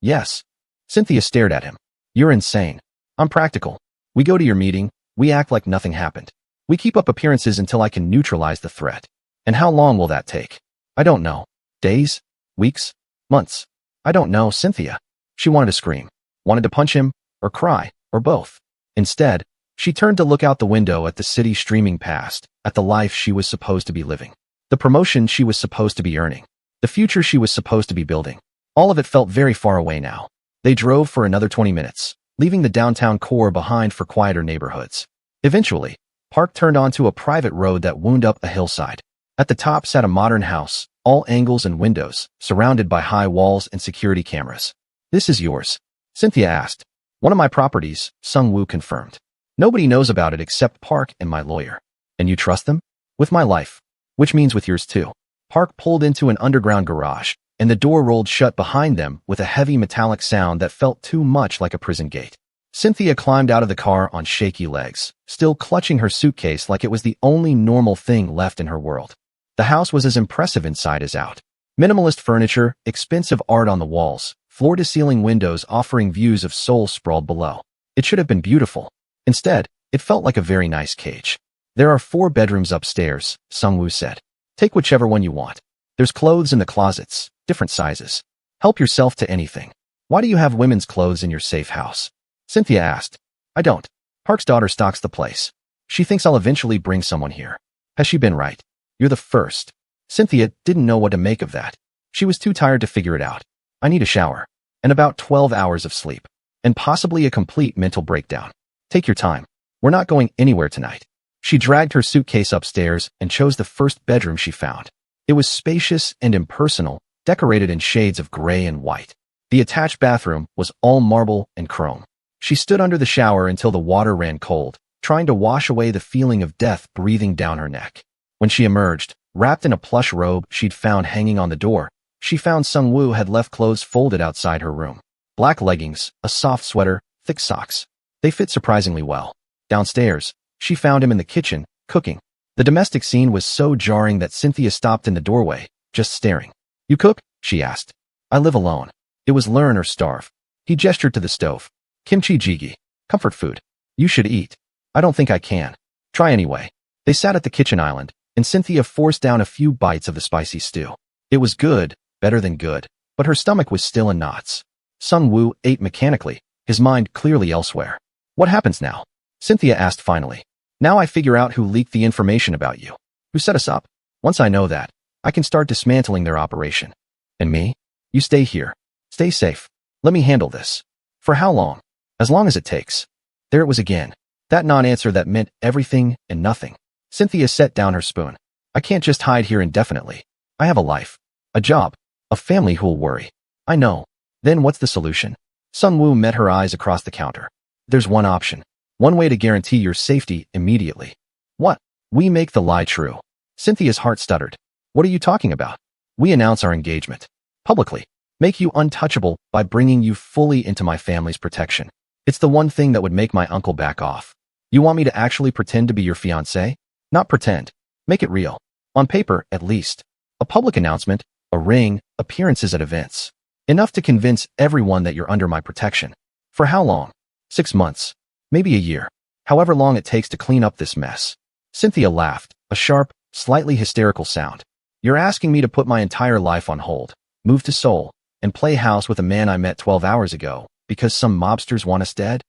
"Yes." Cynthia stared at him. "You're insane. I'm practical. We go to your meeting, we act like nothing happened. We keep up appearances until I can neutralize the threat. And how long will that take? I don't know. Days? Weeks? Months? I don't know." Cynthia. She wanted to scream, wanted to punch him, or cry, or both. Instead, she turned to look out the window at the city streaming past, at the life she was supposed to be living. The promotion she was supposed to be earning. The future she was supposed to be building. All of it felt very far away now. They drove for another 20 minutes, leaving the downtown core behind for quieter neighborhoods. Eventually, Park turned onto a private road that wound up a hillside. At the top sat a modern house, all angles and windows, surrounded by high walls and security cameras. "This is yours?" Cynthia asked. "One of my properties," Sung-woo confirmed. "Nobody knows about it except Park and my lawyer." "And you trust them?" "With my life. Which means with yours too." Park pulled into an underground garage, and the door rolled shut behind them with a heavy metallic sound that felt too much like a prison gate. Cynthia climbed out of the car on shaky legs, still clutching her suitcase like it was the only normal thing left in her world. The house was as impressive inside as out. Minimalist furniture, expensive art on the walls, floor-to-ceiling windows offering views of Seoul sprawled below. It should have been beautiful. Instead, it felt like a very nice cage. "There are 4 bedrooms upstairs," Sung-woo said. "Take whichever one you want. There's clothes in the closets, different sizes. Help yourself to anything." "Why do you have women's clothes in your safe house?" Cynthia asked. "I don't. Park's daughter stocks the place. She thinks I'll eventually bring someone here. Has she been right? You're the first." Cynthia didn't know what to make of that. She was too tired to figure it out. "I need a shower. And about 12 hours of sleep. And possibly a complete mental breakdown. Take your time. We're not going anywhere tonight." She dragged her suitcase upstairs and chose the first bedroom she found. It was spacious and impersonal, decorated in shades of gray and white. The attached bathroom was all marble and chrome. She stood under the shower until the water ran cold, trying to wash away the feeling of death breathing down her neck. When she emerged, wrapped in a plush robe she'd found hanging on the door, she found Sung-woo had left clothes folded outside her room. Black leggings, a soft sweater, thick socks. They fit surprisingly well. Downstairs, she found him in the kitchen, cooking. The domestic scene was so jarring that Cynthia stopped in the doorway, just staring. "You cook?" she asked. "I live alone. It was learn or starve." He gestured to the stove. "Kimchi jjigae. Comfort food. You should eat." "I don't think I can." "Try anyway." They sat at the kitchen island, and Cynthia forced down a few bites of the spicy stew. It was good, better than good, but her stomach was still in knots. Sung-woo ate mechanically, his mind clearly elsewhere. "What happens now?" Cynthia asked finally. "Now I figure out who leaked the information about you. Who set us up. Once I know that, I can start dismantling their operation. And me? You stay here. Stay safe. Let me handle this." "For how long?" "As long as it takes." There it was again. That non-answer that meant everything and nothing. Cynthia set down her spoon. "I can't just hide here indefinitely. I have a life. A job. A family who'll worry." "I know. Then what's the solution?" Sung-woo met her eyes across the counter. "There's one option. One way to guarantee your safety immediately." "What?" "We make the lie true." Cynthia's heart stuttered. "What are you talking about?" "We announce our engagement. Publicly. Make you untouchable by bringing you fully into my family's protection. It's the one thing that would make my uncle back off." "You want me to actually pretend to be your fiancé?" "Not pretend. Make it real. On paper, at least. A public announcement, a ring, appearances at events. Enough to convince everyone that you're under my protection." "For how long?" 6 months. Maybe a year. However long it takes to clean up this mess." Cynthia laughed, a sharp, slightly hysterical sound. "You're asking me to put my entire life on hold, move to Seoul, and play house with a man I met 12 hours ago because some mobsters want us dead?"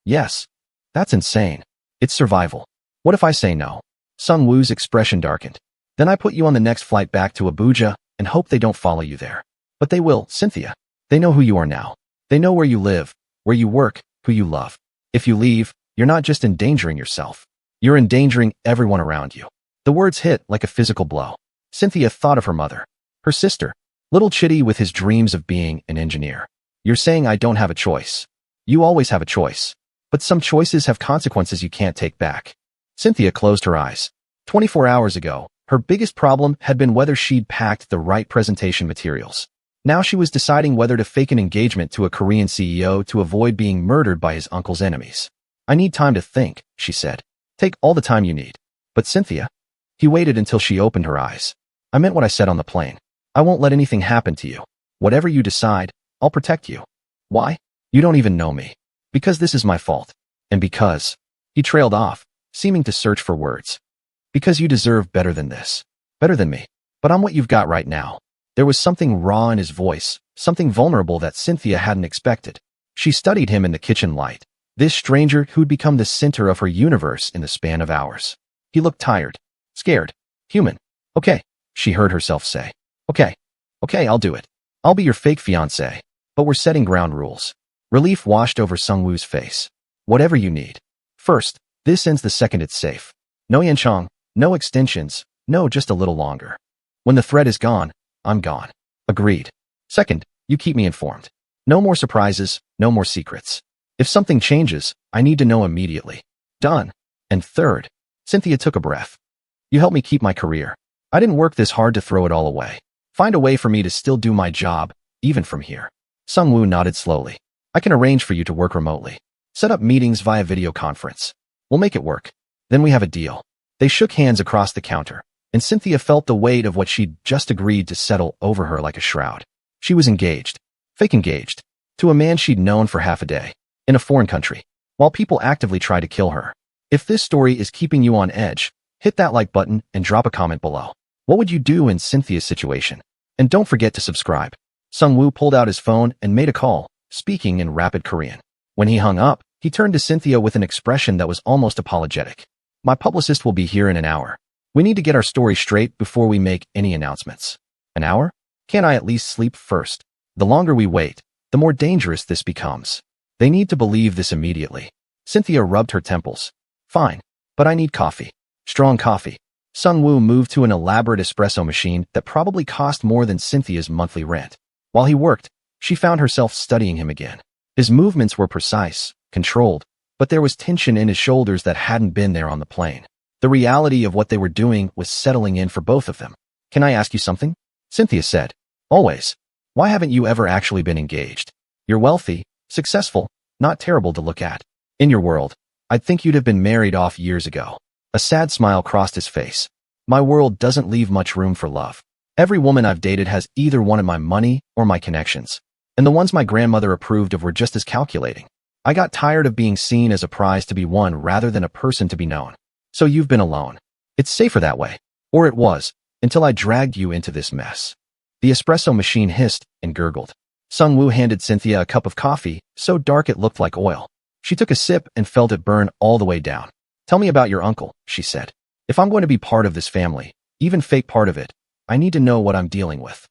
"Yes. That's insane. It's survival." "What if I say no?" Sung-woo's expression darkened. "Then I put you on the next flight back to Abuja and hope they don't follow you there." "But they will, Cynthia. They know who you are now. They know where you live, where you work, who you love. If you leave, you're not just endangering yourself. You're endangering everyone around you." The words hit like a physical blow. Cynthia thought of her mother. Her sister. Little Chitty with his dreams of being an engineer. "You're saying I don't have a choice." "You always have a choice. But some choices have consequences you can't take back." Cynthia closed her eyes. 24 hours ago, her biggest problem had been whether she'd packed the right presentation materials. Now she was deciding whether to fake an engagement to a Korean CEO to avoid being murdered by his uncle's enemies. "I need time to think," she said. "Take all the time you need." "But Cynthia." He waited until she opened her eyes. "I meant what I said on the plane. I won't let anything happen to you. Whatever you decide, I'll protect you." "Why?" "You don't even know me." "Because this is my fault. And because..." He trailed off, seeming to search for words. "Because you deserve better than this. Better than me. But I'm what you've got right now." There was something raw in his voice, something vulnerable that Cynthia hadn't expected. She studied him in the kitchen light, this stranger who'd become the center of her universe in the span of hours. He looked tired, scared, human. "Okay," she heard herself say. "Okay. Okay, I'll do it. I'll be your fake fiancé. But we're setting ground rules." Relief washed over Sung-woo's face. "Whatever you need. First, this ends the second it's safe. No yanchong, no extensions, no just a little longer. When the thread is gone, I'm gone." "Agreed." "Second, you keep me informed. No more surprises, no more secrets. If something changes, I need to know immediately." "Done." "And third," Cynthia took a breath, "you help me keep my career. I didn't work this hard to throw it all away. Find a way for me to still do my job, even from here." Sung-woo nodded slowly. "I can arrange for you to work remotely. Set up meetings via video conference. We'll make it work. Then we have a deal." They shook hands across the counter, and Cynthia felt the weight of what she'd just agreed to settle over her like a shroud. She was engaged. Fake engaged. To a man she'd known for half a day. In a foreign country. While people actively try to kill her. If this story is keeping you on edge, hit that like button and drop a comment below. What would you do in Cynthia's situation? And don't forget to subscribe. Sung-woo pulled out his phone and made a call, speaking in rapid Korean. When he hung up, he turned to Cynthia with an expression that was almost apologetic. "My publicist will be here in an hour. We need to get our story straight before we make any announcements." "An hour? Can't I at least sleep first?" "The longer we wait, the more dangerous this becomes. They need to believe this immediately." Cynthia rubbed her temples. "Fine, but I need coffee." Strong coffee. Sung-woo moved to an elaborate espresso machine that probably cost more than Cynthia's monthly rent. While he worked, she found herself studying him again. His movements were precise, controlled, but there was tension in his shoulders that hadn't been there on the plane. The reality of what they were doing was settling in for both of them. "Can I ask you something?" Cynthia said. "Always. Why haven't you ever actually been engaged? You're wealthy, successful, not terrible to look at. In your world, I'd think you'd have been married off years ago." A sad smile crossed his face. "My world doesn't leave much room for love. Every woman I've dated has either wanted my money or my connections. And the ones my grandmother approved of were just as calculating. I got tired of being seen as a prize to be won rather than a person to be known. So you've been alone. It's safer that way. Or it was, until I dragged you into this mess." The espresso machine hissed and gurgled. Sung-woo handed Cynthia a cup of coffee, so dark it looked like oil. She took a sip and felt it burn all the way down. "Tell me about your uncle," she said. "If I'm going to be part of this family, even fake part of it, I need to know what I'm dealing with."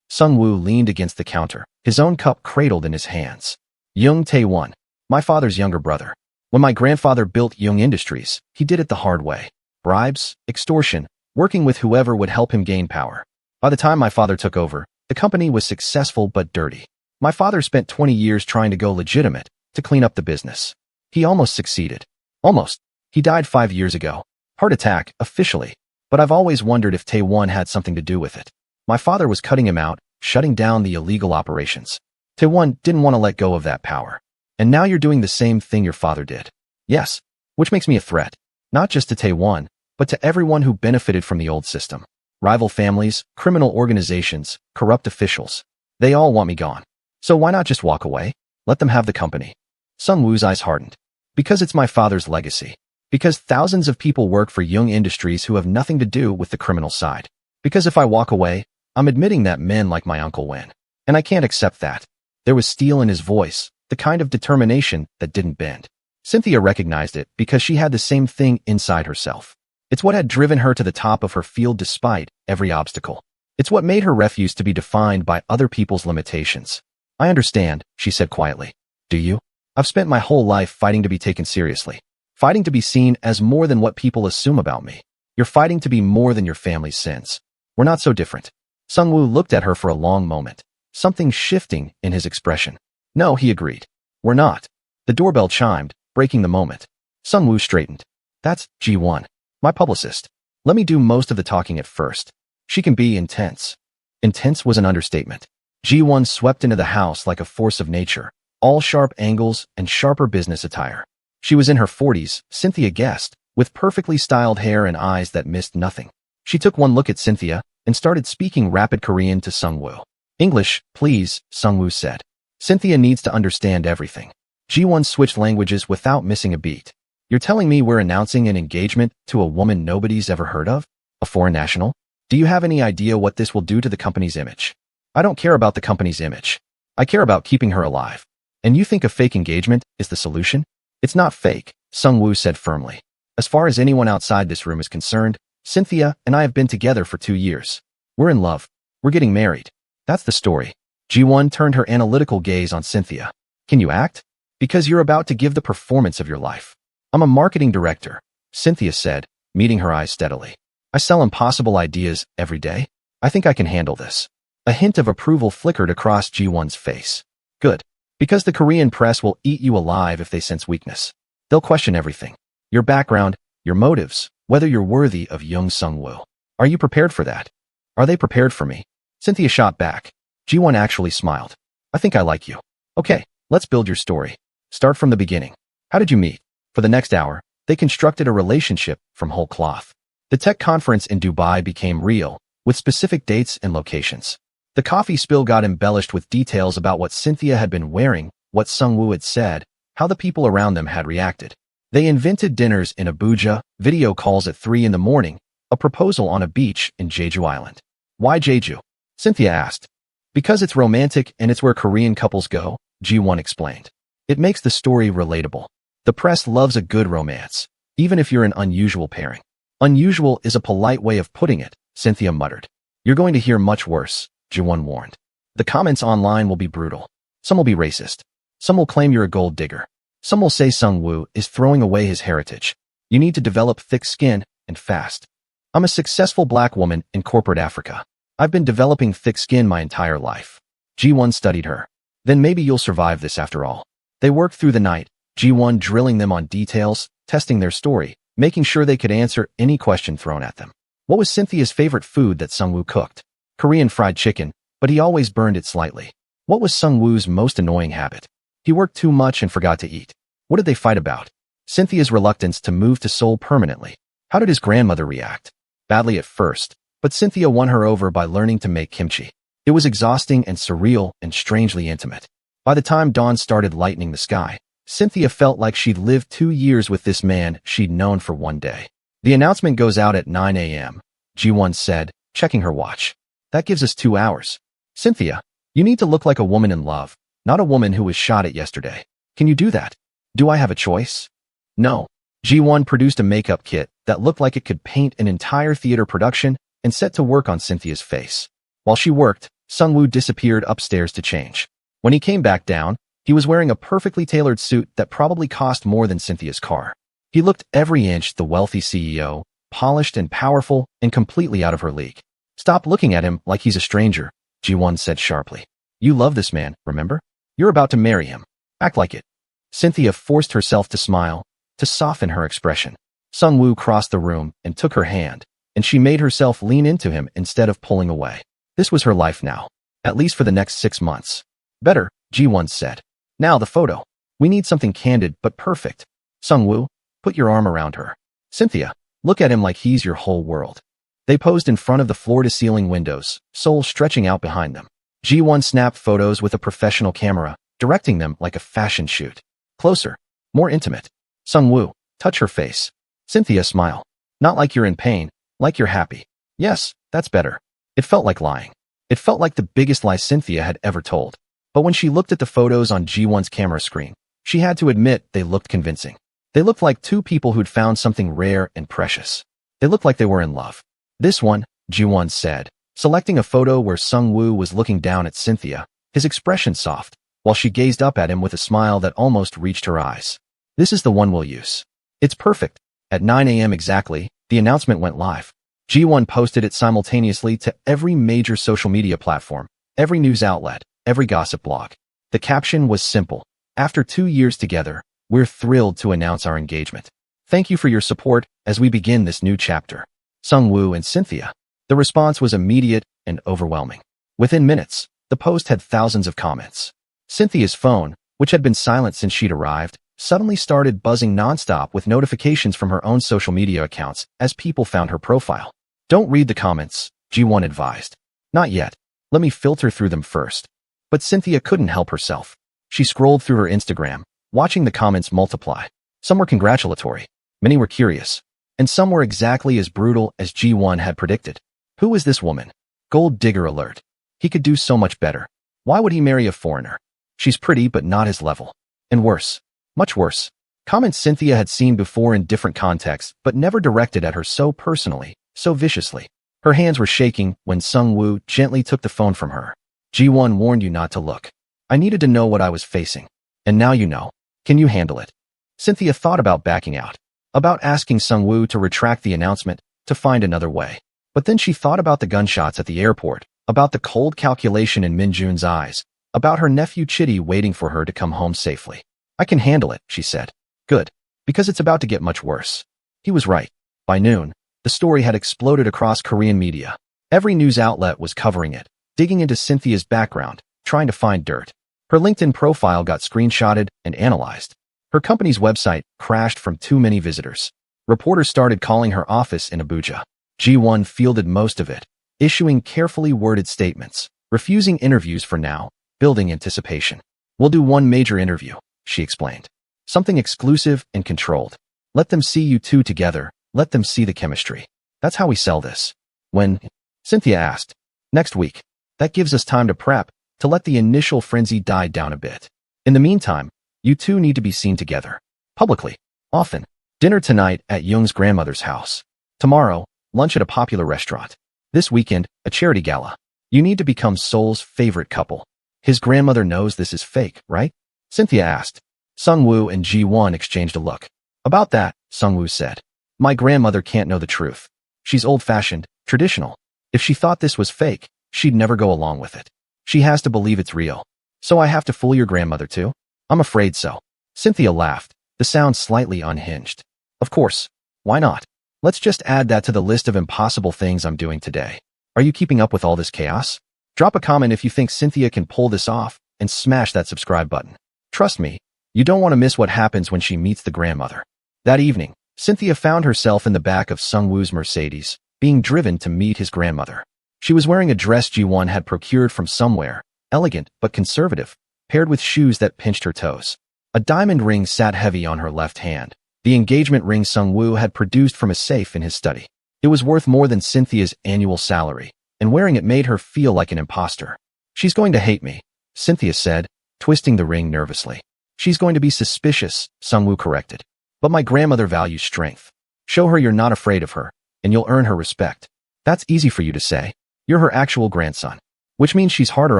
Sung-woo leaned against the counter, his own cup cradled in his hands. "Young Tae-won, my father's younger brother. When my grandfather built Young Industries, he did it the hard way. Bribes, extortion, working with whoever would help him gain power. By the time my father took over, the company was successful but dirty. My father spent 20 years trying to go legitimate, to clean up the business. He almost succeeded. Almost. He died 5 years ago. Heart attack, officially. But I've always wondered if Tae-won had something to do with it. My father was cutting him out, shutting down the illegal operations. Tae-won didn't want to let go of that power. And now you're doing the same thing your father did." "Yes." "Which makes me a threat. Not just to Tae-won, but to everyone who benefited from the old system. Rival families, criminal organizations, corrupt officials. They all want me gone. So why not just walk away? Let them have the company." Sung-woo's eyes hardened. "Because it's my father's legacy. Because thousands of people work for Young Industries who have nothing to do with the criminal side. Because if I walk away, I'm admitting that men like my uncle win. And I can't accept that." There was steel in his voice, the kind of determination that didn't bend. Cynthia recognized it because she had the same thing inside herself. It's what had driven her to the top of her field despite every obstacle. It's what made her refuse to be defined by other people's limitations. "I understand," she said quietly. "Do you? I've spent my whole life fighting to be taken seriously. Fighting to be seen as more than what people assume about me. You're fighting to be more than your family's sins. We're not so different." Sung-woo looked at her for a long moment, something shifting in his expression. "No," he agreed. "We're not." The doorbell chimed, breaking the moment. Sung-woo straightened. "That's Ji-won, my publicist. Let me do most of the talking at first. She can be intense." Intense was an understatement. Ji-won swept into the house like a force of nature, all sharp angles and sharper business attire. She was in her 40s, Cynthia guessed, with perfectly styled hair and eyes that missed nothing. She took one look at Cynthia and started speaking rapid Korean to Sung-woo. "English, please," Sung-woo said. "Cynthia needs to understand everything." Ji-won switched languages without missing a beat. "You're telling me we're announcing an engagement to a woman nobody's ever heard of? A foreign national? Do you have any idea what this will do to the company's image?" "I don't care about the company's image. I care about keeping her alive. And you think a fake engagement is the solution?" "It's not fake," Sung-woo said firmly. "As far as anyone outside this room is concerned, Cynthia and I have been together for 2 years. We're in love. We're getting married. That's the story." Ji-won turned her analytical gaze on Cynthia. "Can you act? Because you're about to give the performance of your life." "I'm a marketing director," Cynthia said, meeting her eyes steadily. "I sell impossible ideas every day. I think I can handle this." A hint of approval flickered across Ji-won's face. "Good. Because the Korean press will eat you alive if they sense weakness. They'll question everything. Your background, your motives, whether you're worthy of young Sung-woo. Are you prepared for that? Are they prepared for me?" Cynthia shot back. Ji-won actually smiled. "I think I like you. Okay, let's build your story. Start from the beginning. How did you meet?" For the next hour, they constructed a relationship from whole cloth. The tech conference in Dubai became real, with specific dates and locations. The coffee spill got embellished with details about what Cynthia had been wearing, what Sung-woo had said, how the people around them had reacted. They invented dinners in Abuja, video calls at 3 in the morning, a proposal on a beach in Jeju Island. "Why Jeju?" Cynthia asked. "Because it's romantic and it's where Korean couples go," Ji-won explained. "It makes the story relatable. The press loves a good romance, even if you're an unusual pairing." "Unusual is a polite way of putting it," Cynthia muttered. "You're going to hear much worse," Ji-won warned. "The comments online will be brutal. Some will be racist. Some will claim you're a gold digger. Some will say Sung-woo is throwing away his heritage. You need to develop thick skin, and fast. I'm a successful black woman in corporate Africa. I've been developing thick skin my entire life. Ji-won studied her. Then maybe you'll survive this after all. They worked through the night, Ji-won drilling them on details, testing their story, making sure they could answer any question thrown at them. What was Cynthia's favorite food that Sungwoo cooked? Korean fried chicken, but he always burned it slightly. What was Sungwoo's most annoying habit? He worked too much and forgot to eat. What did they fight about? Cynthia's reluctance to move to Seoul permanently. How did his grandmother react? Badly at first, but Cynthia won her over by learning to make kimchi. It was exhausting and surreal and strangely intimate. By the time dawn started lightening the sky, Cynthia felt like she'd lived 2 years with this man she'd known for one day. The announcement goes out at 9 a.m., Ji-won said, checking her watch. That gives us 2 hours. Cynthia, you need to look like a woman in love, not a woman who was shot at yesterday. Can you do that? Do I have a choice? No. Ji-won produced a makeup kit that looked like it could paint an entire theater production and set to work on Cynthia's face. While she worked, Sungwoo disappeared upstairs to change. When he came back down, he was wearing a perfectly tailored suit that probably cost more than Cynthia's car. He looked every inch the wealthy CEO, polished and powerful and completely out of her league. Stop looking at him like he's a stranger, Ji-won said sharply. You love this man, remember? You're about to marry him. Act like it. Cynthia forced herself to smile, to soften her expression. Sungwoo crossed the room and took her hand, and she made herself lean into him instead of pulling away. This was her life now, at least for the next 6 months. Better, Ji-won said. Now the photo. We need something candid but perfect. Sungwoo, put your arm around her. Cynthia, look at him like he's your whole world. They posed in front of the floor-to-ceiling windows, Seoul stretching out behind them. Ji-won snapped photos with a professional camera, directing them like a fashion shoot. Closer, more intimate. Sungwoo, touch her face. Cynthia, smile. Not like you're in pain, like you're happy. Yes, that's better. It felt like lying. It felt like the biggest lie Cynthia had ever told. But when she looked at the photos on Ji-won's camera screen, she had to admit they looked convincing. They looked like two people who'd found something rare and precious. They looked like they were in love. This one, Ji-won said, selecting a photo where Sungwoo was looking down at Cynthia, his expression soft, while she gazed up at him with a smile that almost reached her eyes. This is the one we'll use. It's perfect. At 9 a.m. exactly, the announcement went live. Ji-won posted it simultaneously to every major social media platform, every news outlet, every gossip blog. The caption was simple. After 2 years together, we're thrilled to announce our engagement. Thank you for your support as we begin this new chapter. Sungwoo and Cynthia. The response was immediate and overwhelming. Within minutes, the post had thousands of comments. Cynthia's phone, which had been silent since she'd arrived, suddenly started buzzing nonstop with notifications from her own social media accounts as people found her profile. Don't read the comments, Ji-won advised. Not yet. Let me filter through them first. But Cynthia couldn't help herself. She scrolled through her Instagram, watching the comments multiply. Some were congratulatory, many were curious, and some were exactly as brutal as Ji-won had predicted. Who is this woman? Gold digger alert. He could do so much better. Why would he marry a foreigner? She's pretty but not his level. And worse. Much worse. Comments Cynthia had seen before in different contexts but never directed at her so personally, so viciously. Her hands were shaking when Sungwoo gently took the phone from her. Ji-won warned you not to look. I needed to know what I was facing. And now you know. Can you handle it? Cynthia thought about backing out, about asking Sungwoo to retract the announcement, to find another way. But then she thought about the gunshots at the airport, about the cold calculation in Minjun's eyes, about her nephew Chitty waiting for her to come home safely. I can handle it, she said. Good. Because it's about to get much worse. He was right. By noon, the story had exploded across Korean media. Every news outlet was covering it, digging into Cynthia's background, trying to find dirt. Her LinkedIn profile got screenshotted and analyzed. Her company's website crashed from too many visitors. Reporters started calling her office in Abuja. Ji-won fielded most of it, issuing carefully worded statements, refusing interviews for now, building anticipation. We'll do one major interview, she explained. Something exclusive and controlled. Let them see you two together, let them see the chemistry. That's how we sell this. When? Cynthia asked. Next week. That gives us time to prep, to let the initial frenzy die down a bit. In the meantime, you two need to be seen together. Publicly. Often. Dinner tonight at Young's grandmother's house. Tomorrow, lunch at a popular restaurant. This weekend, a charity gala. You need to become Seoul's favorite couple. His grandmother knows this is fake, right? Cynthia asked. Sungwoo and Ji-won exchanged a look. About that, Sungwoo said. My grandmother can't know the truth. She's old-fashioned, traditional. If she thought this was fake, she'd never go along with it. She has to believe it's real. So I have to fool your grandmother too? I'm afraid so. Cynthia laughed, the sound slightly unhinged. Of course. Why not? Let's just add that to the list of impossible things I'm doing today. Are you keeping up with all this chaos? Drop a comment if you think Cynthia can pull this off, and smash that subscribe button. Trust me, you don't want to miss what happens when she meets the grandmother. That evening, Cynthia found herself in the back of Sungwoo's Mercedes, being driven to meet his grandmother. She was wearing a dress Ji-won had procured from somewhere, elegant but conservative, paired with shoes that pinched her toes. A diamond ring sat heavy on her left hand, the engagement ring Sungwoo had produced from a safe in his study. It was worth more than Cynthia's annual salary, and wearing it made her feel like an imposter. She's going to hate me, Cynthia said, twisting the ring nervously. She's going to be suspicious, Sungwoo corrected. But my grandmother values strength. Show her you're not afraid of her, and you'll earn her respect. That's easy for you to say. You're her actual grandson, which means she's harder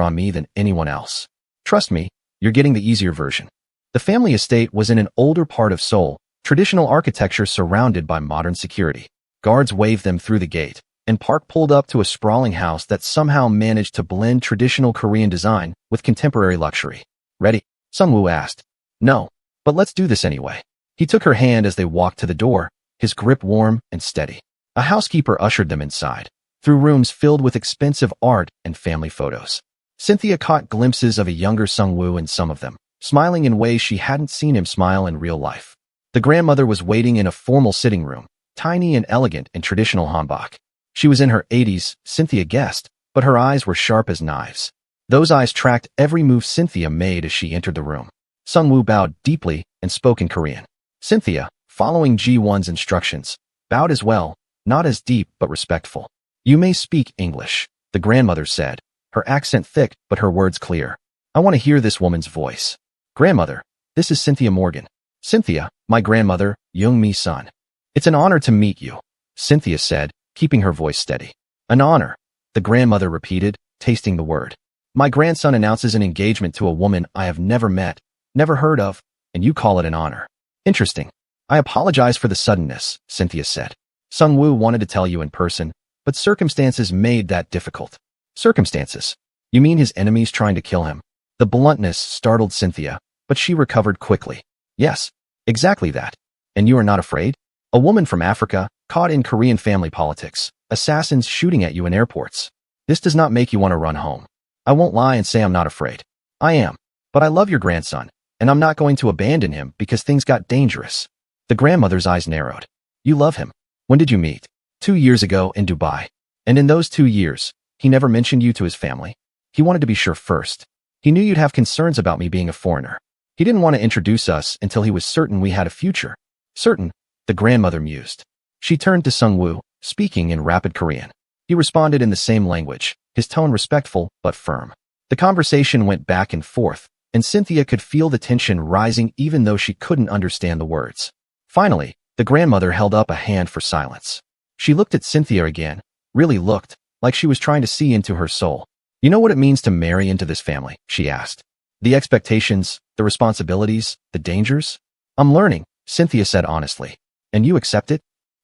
on me than anyone else. Trust me, you're getting the easier version. The family estate was in an older part of Seoul, traditional architecture surrounded by modern security. Guards waved them through the gate, and Park pulled up to a sprawling house that somehow managed to blend traditional Korean design with contemporary luxury. Ready? Sungwoo asked. No, but let's do this anyway. He took her hand as they walked to the door, his grip warm and steady. A housekeeper ushered them inside, through rooms filled with expensive art and family photos. Cynthia caught glimpses of a younger Sungwoo in some of them, smiling in ways she hadn't seen him smile in real life. The grandmother was waiting in a formal sitting room, tiny and elegant in traditional hanbok. She was in her 80s, Cynthia guessed, but her eyes were sharp as knives. Those eyes tracked every move Cynthia made as she entered the room. Sungwoo bowed deeply and spoke in Korean. Cynthia, following Ji-won's instructions, bowed as well, not as deep but respectful. You may speak English, the grandmother said, her accent thick but her words clear. I want to hear this woman's voice. Grandmother, this is Cynthia Morgan. Cynthia, my grandmother, Young-mi son. It's an honor to meet you, Cynthia said, keeping her voice steady. An honor, the grandmother repeated, tasting the word. My grandson announces an engagement to a woman I have never met, never heard of, and you call it an honor. Interesting. I apologize for the suddenness, Cynthia said. Sungwoo wanted to tell you in person, but circumstances made that difficult. Circumstances? You mean his enemies trying to kill him? The bluntness startled Cynthia, but she recovered quickly. Yes, exactly that. And you are not afraid? A woman from Africa, caught in Korean family politics, assassins shooting at you in airports. This does not make you want to run home. I won't lie and say I'm not afraid. I am. But I love your grandson, and I'm not going to abandon him because things got dangerous. The grandmother's eyes narrowed. You love him. When did you meet? 2 years ago in Dubai. And in those 2 years, he never mentioned you to his family. He wanted to be sure first. He knew you'd have concerns about me being a foreigner. He didn't want to introduce us until he was certain we had a future. Certain, the grandmother mused. She turned to Sungwoo, speaking in rapid Korean. He responded in the same language, his tone respectful but firm. The conversation went back and forth, and Cynthia could feel the tension rising even though she couldn't understand the words. Finally, the grandmother held up a hand for silence. She looked at Cynthia again, really looked, like she was trying to see into her soul. You know what it means to marry into this family? She asked. The expectations, the responsibilities, the dangers? I'm learning, Cynthia said honestly. And you accept it?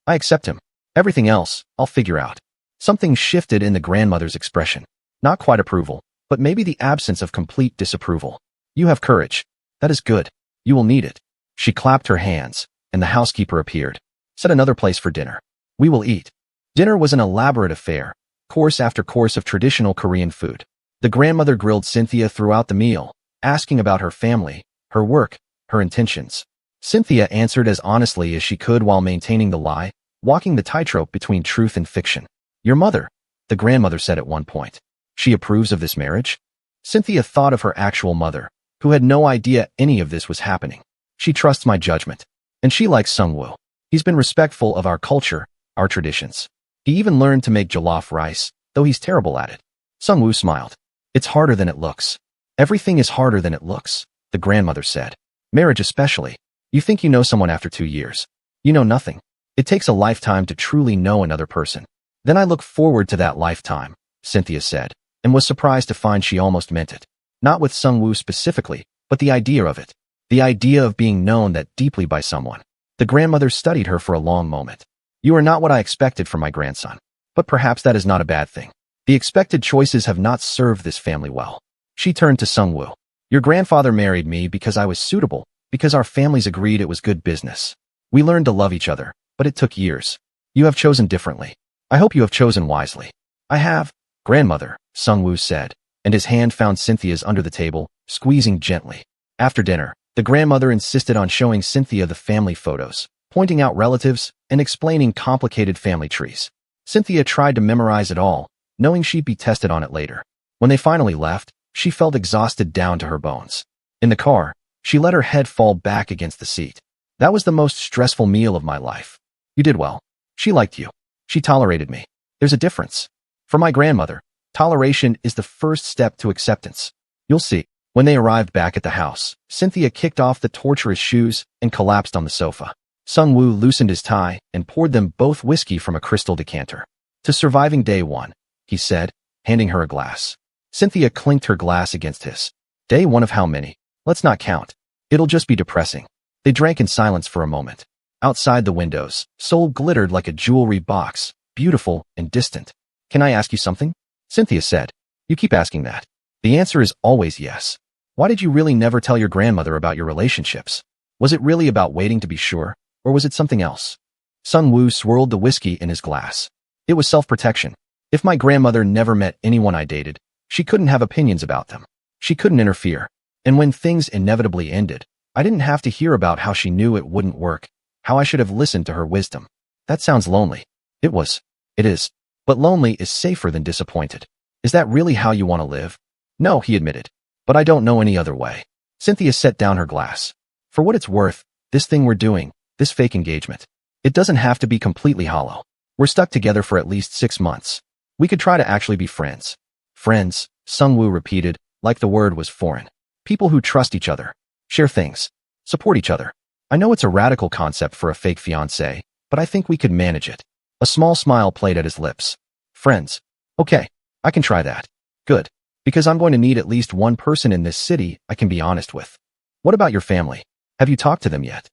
I accept him. Everything else, I'll figure out. Something shifted in the grandmother's expression. Not quite approval, but maybe the absence of complete disapproval. You have courage. That is good. You will need it. She clapped her hands, and the housekeeper appeared. Set another place for dinner. We will eat. Dinner was an elaborate affair, course after course of traditional Korean food. The grandmother grilled Cynthia throughout the meal, asking about her family, her work, her intentions. Cynthia answered as honestly as she could while maintaining the lie, walking the tightrope between truth and fiction. Your mother, the grandmother said at one point. She approves of this marriage? Cynthia thought of her actual mother, who had no idea any of this was happening. She trusts my judgment. And she likes Sungwoo. He's been respectful of our culture, our traditions. He even learned to make jollof rice, though he's terrible at it. Sungwoo smiled. It's harder than it looks. Everything is harder than it looks, the grandmother said. Marriage especially. You think you know someone after 2 years. You know nothing. It takes a lifetime to truly know another person. Then I look forward to that lifetime, Cynthia said, and was surprised to find she almost meant it. Not with Sungwoo specifically, but the idea of it. The idea of being known that deeply by someone. The grandmother studied her for a long moment. You are not what I expected from my grandson. But perhaps that is not a bad thing. The expected choices have not served this family well. She turned to Sungwoo. Your grandfather married me because I was suitable, because our families agreed it was good business. We learned to love each other, but it took years. You have chosen differently. I hope you have chosen wisely. I have, grandmother, Sungwoo said, and his hand found Cynthia's under the table, squeezing gently. After dinner, the grandmother insisted on showing Cynthia the family photos, pointing out relatives, and explaining complicated family trees. Cynthia tried to memorize it all, knowing she'd be tested on it later. When they finally left, she felt exhausted down to her bones. In the car, she let her head fall back against the seat. That was the most stressful meal of my life. You did well. She liked you. She tolerated me. There's a difference. For my grandmother, toleration is the first step to acceptance. You'll see. When they arrived back at the house, Cynthia kicked off the torturous shoes and collapsed on the sofa. Sungwoo loosened his tie and poured them both whiskey from a crystal decanter. To surviving day one, he said, handing her a glass. Cynthia clinked her glass against his. Day one of how many? Let's not count. It'll just be depressing. They drank in silence for a moment. Outside the windows, Seoul glittered like a jewelry box, beautiful and distant. Can I ask you something? Cynthia said. You keep asking that. The answer is always yes. Why did you really never tell your grandmother about your relationships? Was it really about waiting to be sure, or was it something else? Sungwoo swirled the whiskey in his glass. It was self-protection. If my grandmother never met anyone I dated, she couldn't have opinions about them. She couldn't interfere. And when things inevitably ended, I didn't have to hear about how she knew it wouldn't work, how I should have listened to her wisdom. That sounds lonely. It was. It is. But lonely is safer than disappointed. Is that really how you want to live? No, he admitted. But I don't know any other way. Cynthia set down her glass. For what it's worth, this thing we're doing, this fake engagement, it doesn't have to be completely hollow. We're stuck together for at least 6 months. We could try to actually be friends. Friends, Sungwoo repeated, like the word was foreign. People who trust each other, share things, support each other. I know it's a radical concept for a fake fiancé, but I think we could manage it. A small smile played at his lips. Friends. Okay, I can try that. Good. Because I'm going to need at least one person in this city I can be honest with. What about your family? Have you talked to them yet?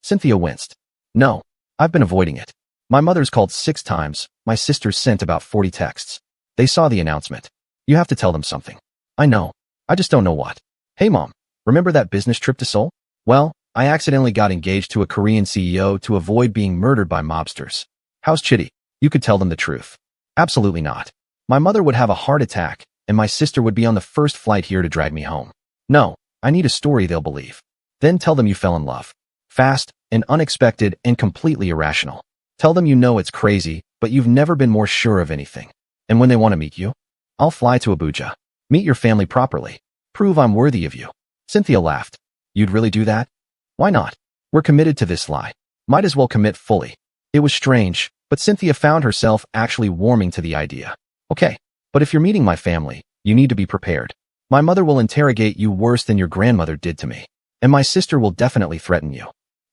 Cynthia winced. No, I've been avoiding it. My mother's called 6 times, my sisters sent about 40 texts. They saw the announcement. You have to tell them something. I know. I just don't know what. Hey mom, remember that business trip to Seoul? Well, I accidentally got engaged to a Korean CEO to avoid being murdered by mobsters. How's Chitty? You could tell them the truth. Absolutely not. My mother would have a heart attack, and my sister would be on the first flight here to drag me home. No, I need a story they'll believe. Then tell them you fell in love. Fast and unexpected and completely irrational. Tell them you know it's crazy, but you've never been more sure of anything. And when they want to meet you, I'll fly to Abuja. Meet your family properly. Prove I'm worthy of you. Cynthia laughed. You'd really do that? Why not? We're committed to this lie. Might as well commit fully. It was strange, but Cynthia found herself actually warming to the idea. Okay, but if you're meeting my family, you need to be prepared. My mother will interrogate you worse than your grandmother did to me. And my sister will definitely threaten you.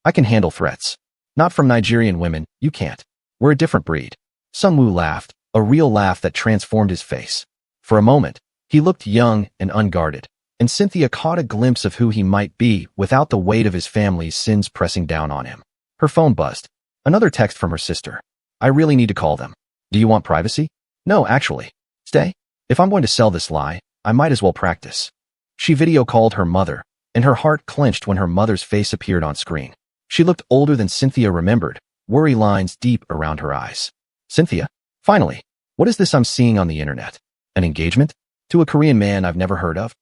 I can handle threats. Not from Nigerian women, you can't. We're a different breed. Sungwoo laughed, a real laugh that transformed his face. For a moment, he looked young and unguarded, and Cynthia caught a glimpse of who he might be without the weight of his family's sins pressing down on him. Her phone buzzed. Another text from her sister. I really need to call them. Do you want privacy? No, actually. Stay. If I'm going to sell this lie, I might as well practice. She video called her mother, and her heart clenched when her mother's face appeared on screen. She looked older than Cynthia remembered, worry lines deep around her eyes. Cynthia? Finally. What is this I'm seeing on the internet? An engagement? To a Korean man I've never heard of?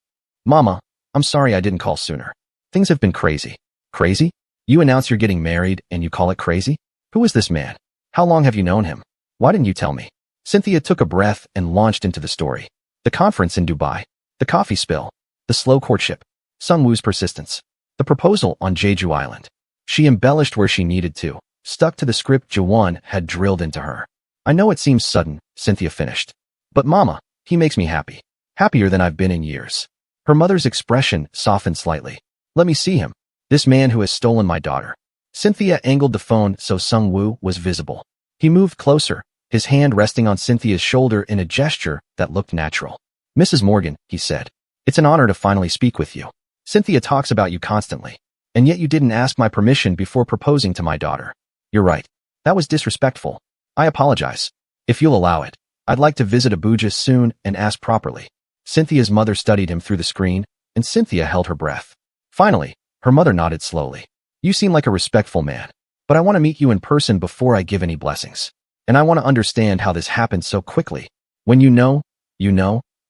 Mama, I'm sorry I didn't call sooner. Things have been crazy. Crazy? You announce you're getting married and you call it crazy? Who is this man? How long have you known him? Why didn't you tell me? Cynthia took a breath and launched into the story. The conference in Dubai. The coffee spill. The slow courtship. Sungwoo's persistence. The proposal on Jeju Island. She embellished where she needed to, stuck to the script Jaewon had drilled into her. I know it seems sudden, Cynthia finished. But mama, he makes me happy. Happier than I've been in years. Her mother's expression softened slightly. Let me see him. This man who has stolen my daughter. Cynthia angled the phone so Sungwoo was visible. He moved closer, his hand resting on Cynthia's shoulder in a gesture that looked natural. Mrs. Morgan, he said. It's an honor to finally speak with you. Cynthia talks about you constantly. And yet you didn't ask my permission before proposing to my daughter. You're right. That was disrespectful. I apologize. If you'll allow it, I'd like to visit Abuja soon and ask properly. Cynthia's mother studied him through the screen, and Cynthia held her breath. Finally, her mother nodded slowly. You seem like a respectful man, but I want to meet you in person before I give any blessings. And I want to understand how this happened so quickly. When you know,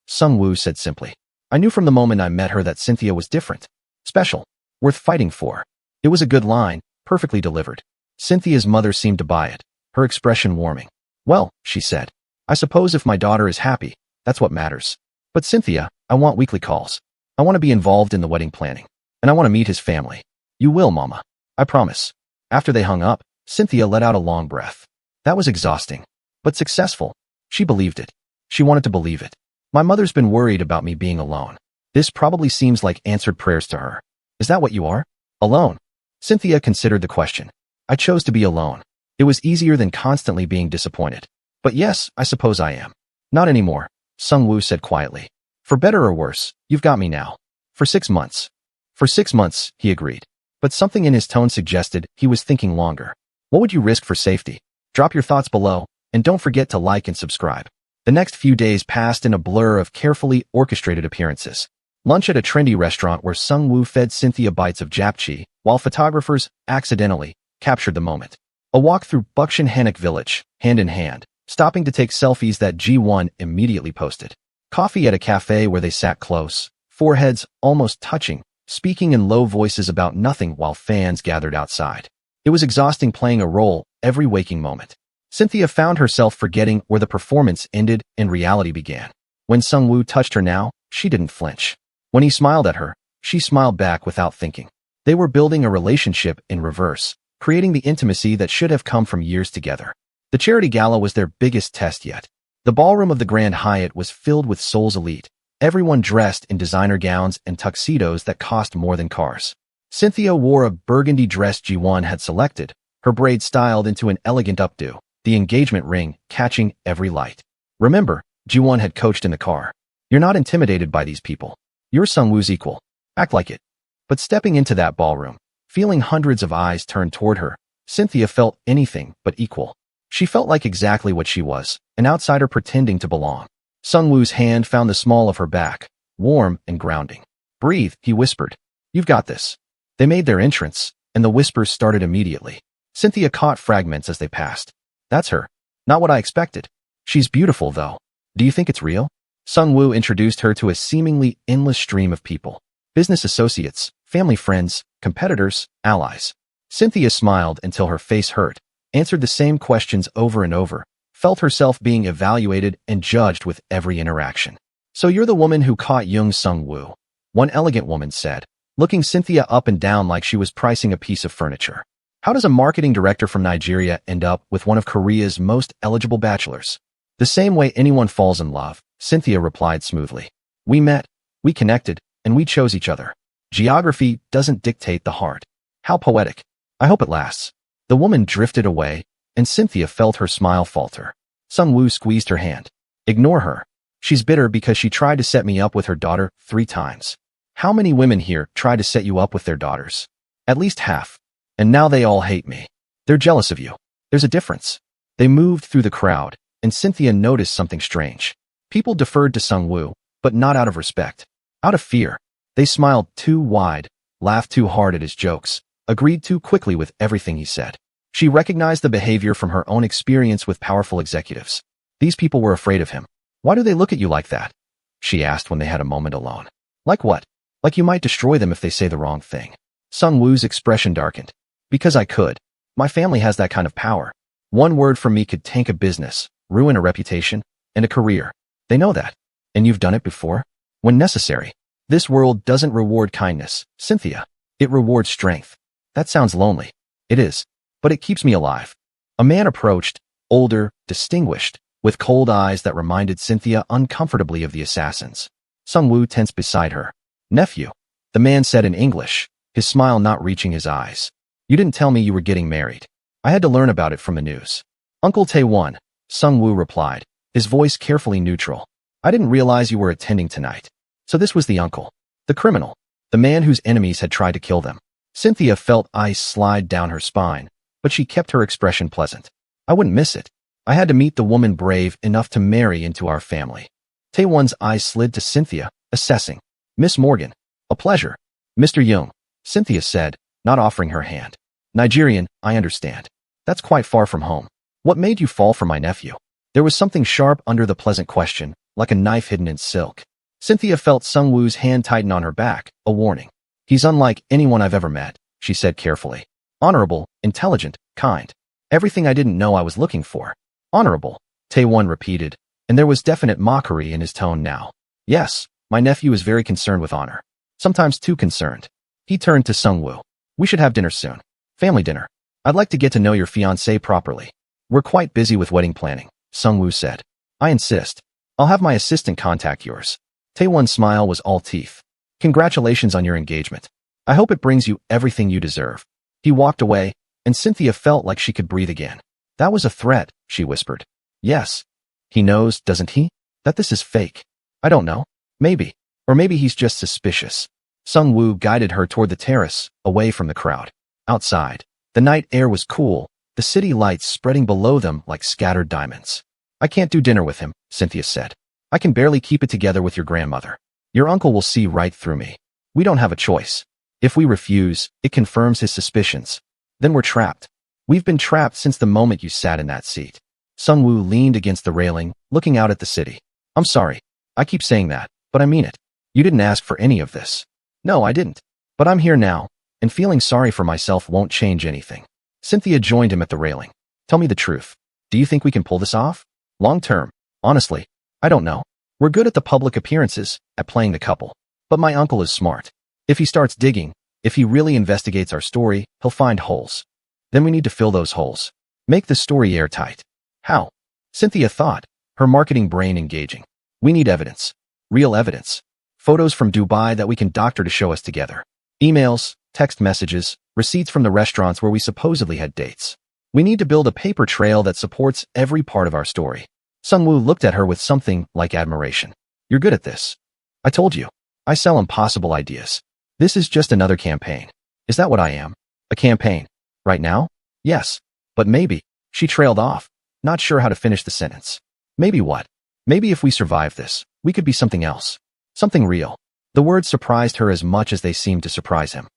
Sung-woo said simply. I knew from the moment I met her that Cynthia was different. Special. Worth fighting for. It was a good line, perfectly delivered. Cynthia's mother seemed to buy it, her expression warming. Well, she said, I suppose if my daughter is happy, that's what matters. But Cynthia, I want weekly calls. I want to be involved in the wedding planning. And I want to meet his family. You will, Mama. I promise. After they hung up, Cynthia let out a long breath. That was exhausting, but successful. She believed it. She wanted to believe it. My mother's been worried about me being alone. This probably seems like answered prayers to her. Is that what you are? Alone? Cynthia considered the question. I chose to be alone. It was easier than constantly being disappointed. But yes, I suppose I am. Not anymore, Sung-woo said quietly. For better or worse, you've got me now. For 6 months. For 6 months, he agreed. But something in his tone suggested he was thinking longer. What would you risk for safety? Drop your thoughts below, and don't forget to like and subscribe. The next few days passed in a blur of carefully orchestrated appearances. Lunch at a trendy restaurant where Sung-woo fed Cynthia bites of japchae, while photographers, accidentally, captured the moment. A walk through Bukshan Hanok village, hand in hand, stopping to take selfies that G1 immediately posted. Coffee at a cafe where they sat close, foreheads almost touching, speaking in low voices about nothing while fans gathered outside. It was exhausting playing a role every waking moment. Cynthia found herself forgetting where the performance ended and reality began. When Sung-woo touched her now, she didn't flinch. When he smiled at her, she smiled back without thinking. They were building a relationship in reverse, creating the intimacy that should have come from years together. The charity gala was their biggest test yet. The ballroom of the Grand Hyatt was filled with Seoul's elite, everyone dressed in designer gowns and tuxedos that cost more than cars. Cynthia wore a burgundy dress Ji-won had selected, her braids styled into an elegant updo, the engagement ring catching every light. Remember, Ji-won had coached in the car. You're not intimidated by these people. You're Sung-woo's equal. Act like it. But stepping into that ballroom, feeling hundreds of eyes turned toward her, Cynthia felt anything but equal. She felt like exactly what she was, an outsider pretending to belong. Sung-woo's hand found the small of her back, warm and grounding. Breathe, he whispered. You've got this. They made their entrance, and the whispers started immediately. Cynthia caught fragments as they passed. That's her. Not what I expected. She's beautiful, though. Do you think it's real? Sung-woo introduced her to a seemingly endless stream of people. Business associates, family friends, competitors, allies. Cynthia smiled until her face hurt, answered the same questions over and over, felt herself being evaluated and judged with every interaction. So you're the woman who caught young Sung-woo, one elegant woman said, looking Cynthia up and down like she was pricing a piece of furniture. How does a marketing director from Nigeria end up with one of Korea's most eligible bachelors? The same way anyone falls in love, Cynthia replied smoothly. We met, we connected, and we chose each other. Geography doesn't dictate the heart. How poetic. I hope it lasts. The woman drifted away, and Cynthia felt her smile falter. Sung-woo squeezed her hand. Ignore her. She's bitter because she tried to set me up with her daughter 3 times. How many women here tried to set you up with their daughters? At least half. And now they all hate me. They're jealous of you. There's a difference. They moved through the crowd, and Cynthia noticed something strange. People deferred to Sung-woo, but not out of respect. Out of fear. They smiled too wide, laughed too hard at his jokes, agreed too quickly with everything he said. She recognized the behavior from her own experience with powerful executives. These people were afraid of him. Why do they look at you like that? She asked when they had a moment alone. Like what? Like you might destroy them if they say the wrong thing. Sung-woo's expression darkened. Because I could. My family has that kind of power. One word from me could tank a business, ruin a reputation, and a career. They know that. And you've done it before? When necessary. This world doesn't reward kindness, Cynthia. It rewards strength. That sounds lonely. It is. But it keeps me alive. A man approached, older, distinguished, with cold eyes that reminded Cynthia uncomfortably of the assassins. Sung-woo tensed beside her. Nephew, the man said in English, his smile not reaching his eyes. You didn't tell me you were getting married. I had to learn about it from the news. Uncle Tae-won, Sung-woo replied, his voice carefully neutral. I didn't realize you were attending tonight. So this was the uncle. The criminal. The man whose enemies had tried to kill them. Cynthia felt ice slide down her spine, but she kept her expression pleasant. I wouldn't miss it. I had to meet the woman brave enough to marry into our family. Taewon's eyes slid to Cynthia, assessing. Miss Morgan. A pleasure. Mr. Young, Cynthia said, not offering her hand. Nigerian, I understand. That's quite far from home. What made you fall for my nephew? There was something sharp under the pleasant question, like a knife hidden in silk. Cynthia felt Sungwoo's hand tighten on her back, a warning. He's unlike anyone I've ever met, she said carefully. Honorable, intelligent, kind. Everything I didn't know I was looking for. Honorable, Taewon repeated, and there was definite mockery in his tone now. Yes, my nephew is very concerned with honor. Sometimes too concerned. He turned to Sungwoo. We should have dinner soon. Family dinner. I'd like to get to know your fiancé properly. We're quite busy with wedding planning, Sungwoo said. I insist. I'll have my assistant contact yours. Taewon's smile was all teeth. Congratulations on your engagement. I hope it brings you everything you deserve. He walked away, and Cynthia felt like she could breathe again. That was a threat, she whispered. Yes. He knows, doesn't he? That this is fake. I don't know. Maybe. Or maybe he's just suspicious. Sungwoo guided her toward the terrace, away from the crowd. Outside, the night air was cool, the city lights spreading below them like scattered diamonds. I can't do dinner with him, Cynthia said. I can barely keep it together with your grandmother. Your uncle will see right through me. We don't have a choice. If we refuse, it confirms his suspicions. Then we're trapped. We've been trapped since the moment you sat in that seat. Sungwoo leaned against the railing, looking out at the city. I'm sorry. I keep saying that, but I mean it. You didn't ask for any of this. No, I didn't. But I'm here now, and feeling sorry for myself won't change anything. Cynthia joined him at the railing. Tell me the truth. Do you think we can pull this off? Long term. Honestly, I don't know. We're good at the public appearances, at playing the couple. But my uncle is smart. If he starts digging, if he really investigates our story, he'll find holes. Then we need to fill those holes. Make the story airtight. How? Cynthia thought, her marketing brain engaging. We need evidence. Real evidence. Photos from Dubai that we can doctor to show us together. Emails, text messages, receipts from the restaurants where we supposedly had dates. We need to build a paper trail that supports every part of our story. Sungwoo looked at her with something like admiration. You're good at this. I told you. I sell impossible ideas. This is just another campaign. Is that what I am? A campaign? Right now? Yes. But maybe. She trailed off, not sure how to finish the sentence. Maybe what? Maybe if we survive this, we could be something else. Something real. The words surprised her as much as they seemed to surprise him.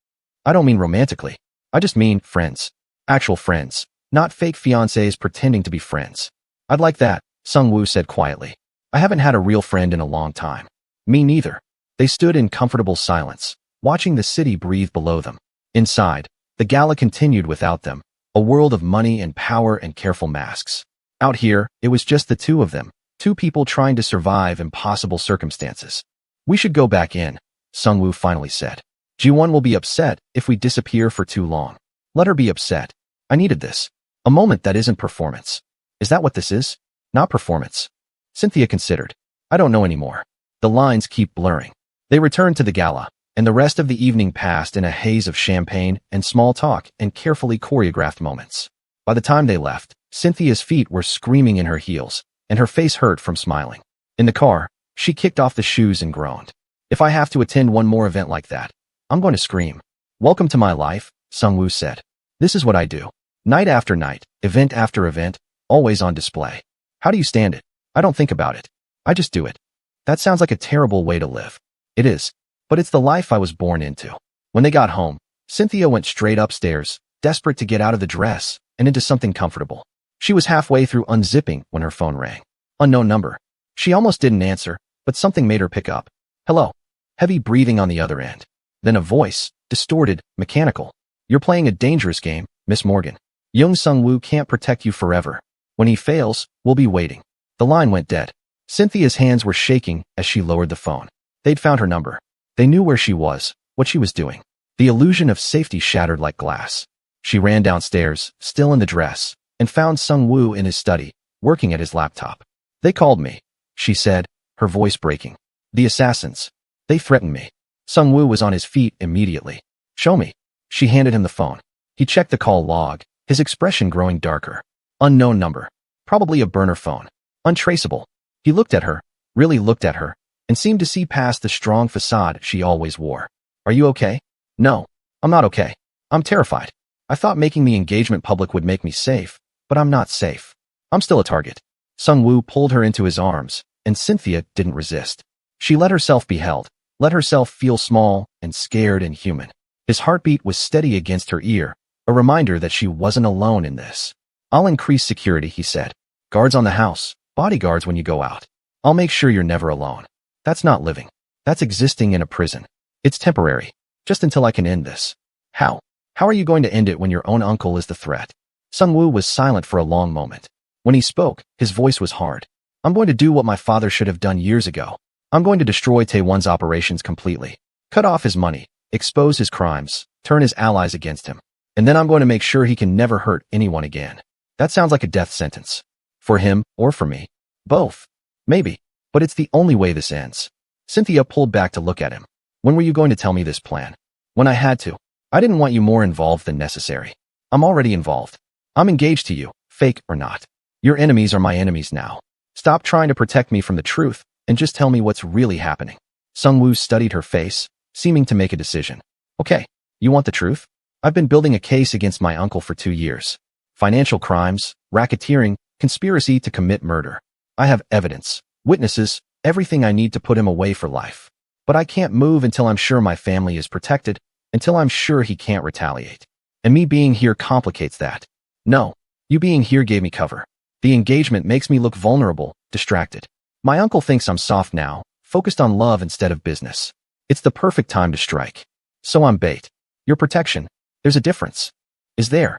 I don't mean romantically. I just mean friends. Actual friends. Not fake fiancés pretending to be friends. I'd like that, Sungwoo said quietly. I haven't had a real friend in a long time. Me neither. They stood in comfortable silence, watching the city breathe below them. Inside, the gala continued without them, a world of money and power and careful masks. Out here, it was just the two of them, two people trying to survive impossible circumstances. We should go back in, Sungwoo finally said. Ji-won will be upset if we disappear for too long. Let her be upset. I needed this. A moment that isn't performance. Is that what this is? Not performance. Cynthia considered. I don't know anymore. The lines keep blurring. They returned to the gala, and the rest of the evening passed in a haze of champagne and small talk and carefully choreographed moments. By the time they left, Cynthia's feet were screaming in her heels, and her face hurt from smiling. In the car, she kicked off the shoes and groaned. If I have to attend one more event like that, I'm going to scream. Welcome to my life, Sungwoo said. This is what I do. Night after night, event after event, always on display. How do you stand it? I don't think about it. I just do it. That sounds like a terrible way to live. It is. But it's the life I was born into. When they got home, Cynthia went straight upstairs, desperate to get out of the dress and into something comfortable. She was halfway through unzipping when her phone rang. Unknown number. She almost didn't answer, but something made her pick up. Hello. Heavy breathing on the other end. Then a voice, distorted, mechanical. You're playing a dangerous game, Miss Morgan. Young Sungwoo can't protect you forever. When he fails, we'll be waiting. The line went dead. Cynthia's hands were shaking as she lowered the phone. They'd found her number. They knew where she was, what she was doing. The illusion of safety shattered like glass. She ran downstairs, still in the dress, and found Sungwoo in his study, working at his laptop. They called me, she said, her voice breaking. The assassins. They threatened me. Sungwoo was on his feet immediately. Show me. She handed him the phone. He checked the call log, his expression growing darker. Unknown number. Probably a burner phone. Untraceable. He looked at her, really looked at her, and seemed to see past the strong facade she always wore. Are you okay? No, I'm not okay. I'm terrified. I thought making the engagement public would make me safe, but I'm not safe. I'm still a target. Sung-woo pulled her into his arms, and Cynthia didn't resist. She let herself be held, let herself feel small and scared and human. His heartbeat was steady against her ear, a reminder that she wasn't alone in this. I'll increase security, he said. Guards on the house, bodyguards when you go out. I'll make sure you're never alone. That's not living. That's existing in a prison. It's temporary. Just until I can end this. How? How are you going to end it when your own uncle is the threat? Sung-woo was silent for a long moment. When he spoke, his voice was hard. I'm going to do what my father should have done years ago. I'm going to destroy Taewon's operations completely. Cut off his money, expose his crimes, turn his allies against him. And then I'm going to make sure he can never hurt anyone again. That sounds like a death sentence. For him, or for me. Both. Maybe. But it's the only way this ends. Cynthia pulled back to look at him. When were you going to tell me this plan? When I had to. I didn't want you more involved than necessary. I'm already involved. I'm engaged to you, fake or not. Your enemies are my enemies now. Stop trying to protect me from the truth, and just tell me what's really happening. Sung-woo studied her face, seeming to make a decision. Okay, you want the truth? I've been building a case against my uncle for 2 years. Financial crimes, racketeering, conspiracy to commit murder. I have evidence, witnesses, everything I need to put him away for life. But I can't move until I'm sure my family is protected, until I'm sure he can't retaliate. And me being here complicates that. No, you being here gave me cover. The engagement makes me look vulnerable, distracted. My uncle thinks I'm soft now, focused on love instead of business. It's the perfect time to strike. So I'm bait. Your protection. There's a difference. Is there?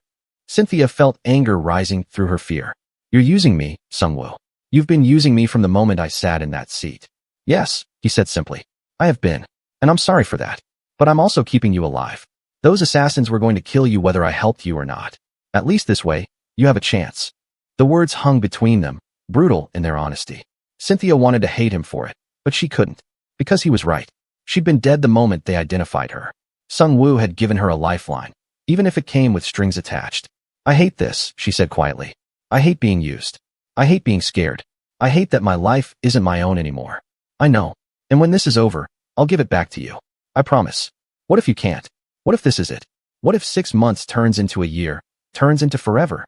Cynthia felt anger rising through her fear. You're using me, Sung-woo. You've been using me from the moment I sat in that seat. Yes, he said simply. I have been. And I'm sorry for that. But I'm also keeping you alive. Those assassins were going to kill you whether I helped you or not. At least this way, you have a chance. The words hung between them, brutal in their honesty. Cynthia wanted to hate him for it, but she couldn't. Because he was right. She'd been dead the moment they identified her. Sung-woo had given her a lifeline, even if it came with strings attached. I hate this, she said quietly. I hate being used. I hate being scared. I hate that my life isn't my own anymore. I know. And when this is over, I'll give it back to you. I promise. What if you can't? What if this is it? What if 6 months turns into a year, turns into forever?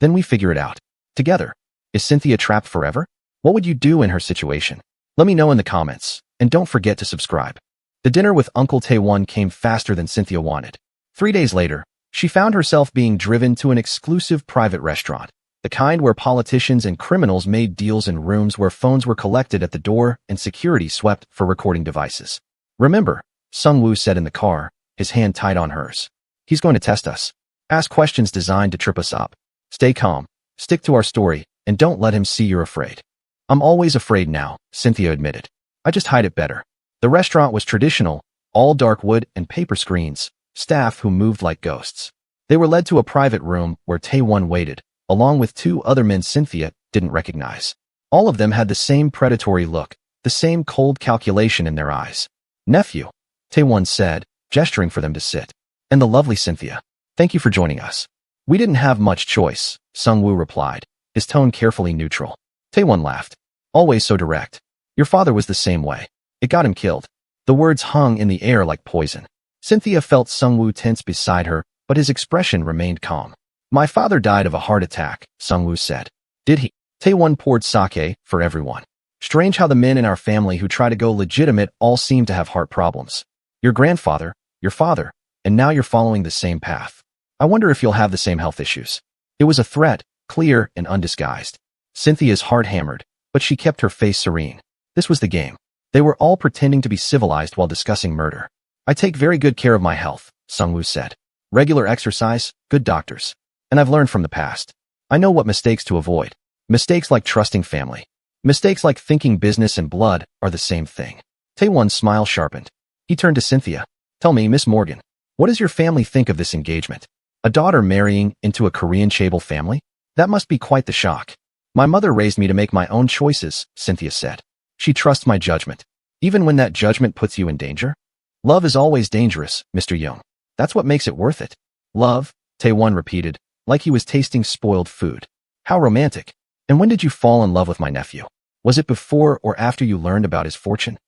Then we figure it out. Together. Is Cynthia trapped forever? What would you do in her situation? Let me know in the comments, and don't forget to subscribe. The dinner with Uncle Taewon came faster than Cynthia wanted. 3 days later, she found herself being driven to an exclusive private restaurant, the kind where politicians and criminals made deals in rooms where phones were collected at the door and security swept for recording devices. Remember, Sung-woo said in the car, his hand tight on hers. He's going to test us. Ask questions designed to trip us up. Stay calm, stick to our story, and don't let him see you're afraid. I'm always afraid now, Cynthia admitted. I just hide it better. The restaurant was traditional, all dark wood and paper screens, staff who moved like ghosts. They were led to a private room where Taewon waited, along with 2 other men Cynthia didn't recognize. All of them had the same predatory look, the same cold calculation in their eyes. Nephew, Taewon said, gesturing for them to sit. And the lovely Cynthia. Thank you for joining us. We didn't have much choice, Sung-woo replied, his tone carefully neutral. Taewon laughed. Always so direct. Your father was the same way. It got him killed. The words hung in the air like poison. Cynthia felt Sung-woo tense beside her, but his expression remained calm. My father died of a heart attack, Sung-woo said. Did he? Taewon poured sake for everyone. Strange how the men in our family who try to go legitimate all seem to have heart problems. Your grandfather, your father, and now you're following the same path. I wonder if you'll have the same health issues. It was a threat, clear and undisguised. Cynthia's heart hammered, but she kept her face serene. This was the game. They were all pretending to be civilized while discussing murder. I take very good care of my health, Sung-woo said. Regular exercise, good doctors. And I've learned from the past. I know what mistakes to avoid. Mistakes like trusting family. Mistakes like thinking business and blood are the same thing. Taewon's smile sharpened. He turned to Cynthia. Tell me, Miss Morgan, what does your family think of this engagement? A daughter marrying into a Korean chaebol family? That must be quite the shock. My mother raised me to make my own choices, Cynthia said. She trusts my judgment. Even when that judgment puts you in danger? Love is always dangerous, Mr. Young. That's what makes it worth it. Love, Taewon repeated, like he was tasting spoiled food. How romantic. And when did you fall in love with my nephew? Was it before or after you learned about his fortune?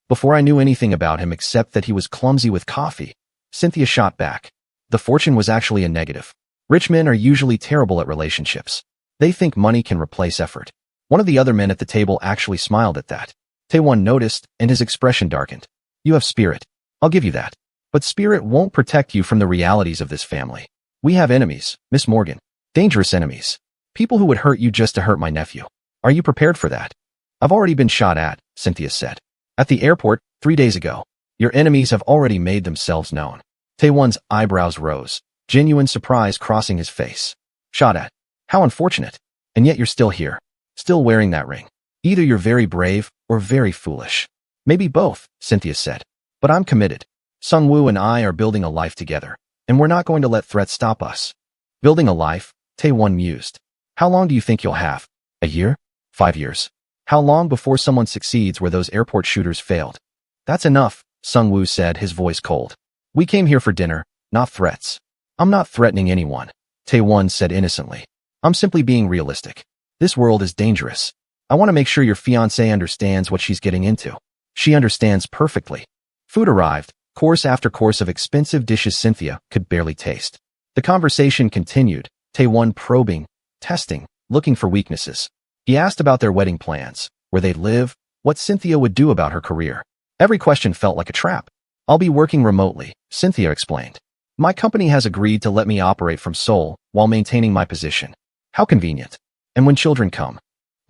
Before I knew anything about him except that he was clumsy with coffee, Cynthia shot back. The fortune was actually a negative. Rich men are usually terrible at relationships. They think money can replace effort. One of the other men at the table actually smiled at that. Taewon noticed, and his expression darkened. You have spirit. I'll give you that. But spirit won't protect you from the realities of this family. We have enemies, Miss Morgan. Dangerous enemies. People who would hurt you just to hurt my nephew. Are you prepared for that? I've already been shot at, Cynthia said. At the airport, 3 days ago. Your enemies have already made themselves known. Taewon's eyebrows rose, genuine surprise crossing his face. Shot at. How unfortunate. And yet you're still here. Still wearing that ring. Either you're very brave or very foolish. Maybe both, Cynthia said. But I'm committed. Sungwoo and I are building a life together, and we're not going to let threats stop us. Building a life? Taewon mused. How long do you think you'll have? A year? 5 years? How long before someone succeeds where those airport shooters failed? That's enough, Sungwoo said, his voice cold. We came here for dinner, not threats. I'm not threatening anyone, Taewon said innocently. I'm simply being realistic. This world is dangerous. I want to make sure your fiancée understands what she's getting into. She understands perfectly. Food arrived, course after course of expensive dishes Cynthia could barely taste. The conversation continued, Taewon probing, testing, looking for weaknesses. He asked about their wedding plans, where they'd live, what Cynthia would do about her career. Every question felt like a trap. I'll be working remotely, Cynthia explained. My company has agreed to let me operate from Seoul while maintaining my position. How convenient. And when children come?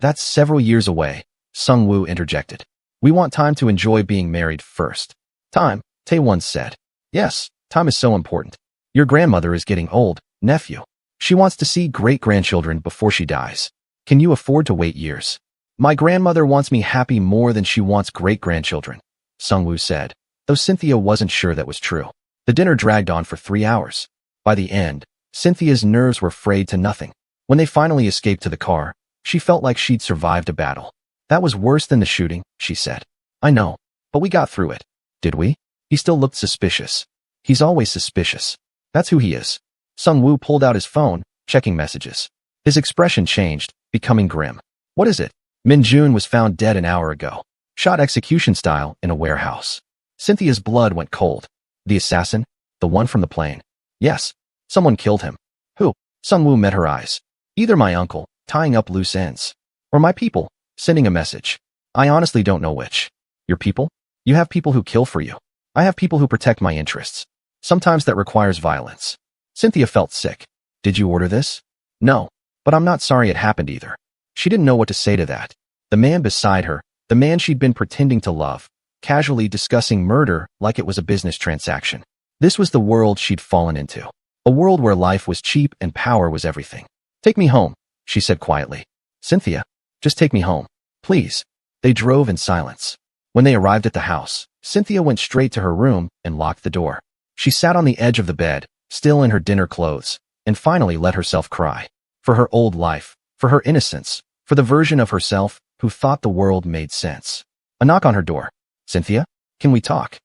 That's several years away, Sungwoo interjected. We want time to enjoy being married first. Time, Taewon said. Yes, time is so important. Your grandmother is getting old, nephew. She wants to see great-grandchildren before she dies. Can you afford to wait years? My grandmother wants me happy more than she wants great-grandchildren, Sungwoo said, though Cynthia wasn't sure that was true. The dinner dragged on for 3 hours. By the end, Cynthia's nerves were frayed to nothing. When they finally escaped to the car, she felt like she'd survived a battle. That was worse than the shooting, she said. I know, but we got through it. Did we? He still looked suspicious. He's always suspicious. That's who he is. Sungwoo pulled out his phone, checking messages. His expression changed, becoming grim. What is it? Min-jun was found dead an hour ago. Shot execution style in a warehouse. Cynthia's blood went cold. The assassin? The one from the plane? Yes. Someone killed him. Who? Sungwoo met her eyes. Either my uncle, tying up loose ends. Or my people, sending a message. I honestly don't know which. Your people? You have people who kill for you. I have people who protect my interests. Sometimes that requires violence. Cynthia felt sick. Did you order this? No. But I'm not sorry it happened either. She didn't know what to say to that. The man beside her, the man she'd been pretending to love, casually discussing murder like it was a business transaction. This was the world she'd fallen into. A world where life was cheap and power was everything. Take me home, she said quietly. Cynthia, just take me home, please. They drove in silence. When they arrived at the house, Cynthia went straight to her room and locked the door. She sat on the edge of the bed, still in her dinner clothes, and finally let herself cry. For her old life, for her innocence, for the version of herself who thought the world made sense. A knock on her door. Cynthia, can we talk?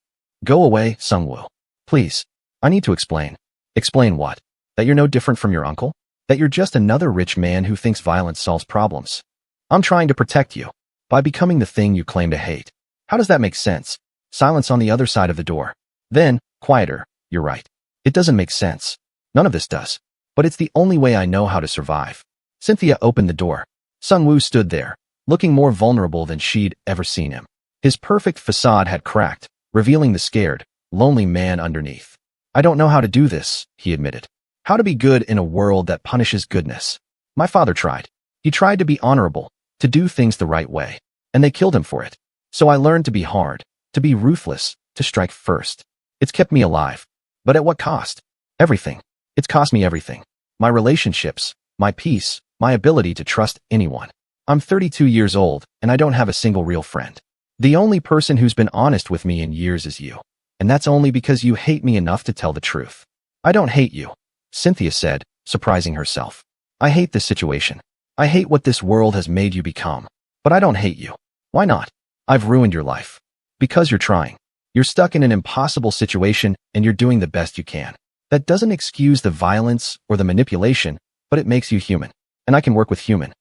Go away, Sungwoo. Please. I need to explain. Explain what? That you're no different from your uncle? That you're just another rich man who thinks violence solves problems? I'm trying to protect you. By becoming the thing you claim to hate. How does that make sense? Silence on the other side of the door. Then, quieter, you're right. It doesn't make sense. None of this does. But it's the only way I know how to survive. Cynthia opened the door. Sungwoo stood there, looking more vulnerable than she'd ever seen him. His perfect facade had cracked, revealing the scared, lonely man underneath. I don't know how to do this, he admitted. How to be good in a world that punishes goodness. My father tried. He tried to be honorable, to do things the right way. And they killed him for it. So I learned to be hard, to be ruthless, to strike first. It's kept me alive. But at what cost? Everything. It's cost me everything. My relationships, my peace, my ability to trust anyone. I'm 32 years old, and I don't have a single real friend. The only person who's been honest with me in years is you. And that's only because you hate me enough to tell the truth. I don't hate you, Cynthia said, surprising herself. I hate this situation. I hate what this world has made you become. But I don't hate you. Why not? I've ruined your life. Because you're trying. You're stuck in an impossible situation, and you're doing the best you can. That doesn't excuse the violence or the manipulation, but it makes you human. And I can work with human.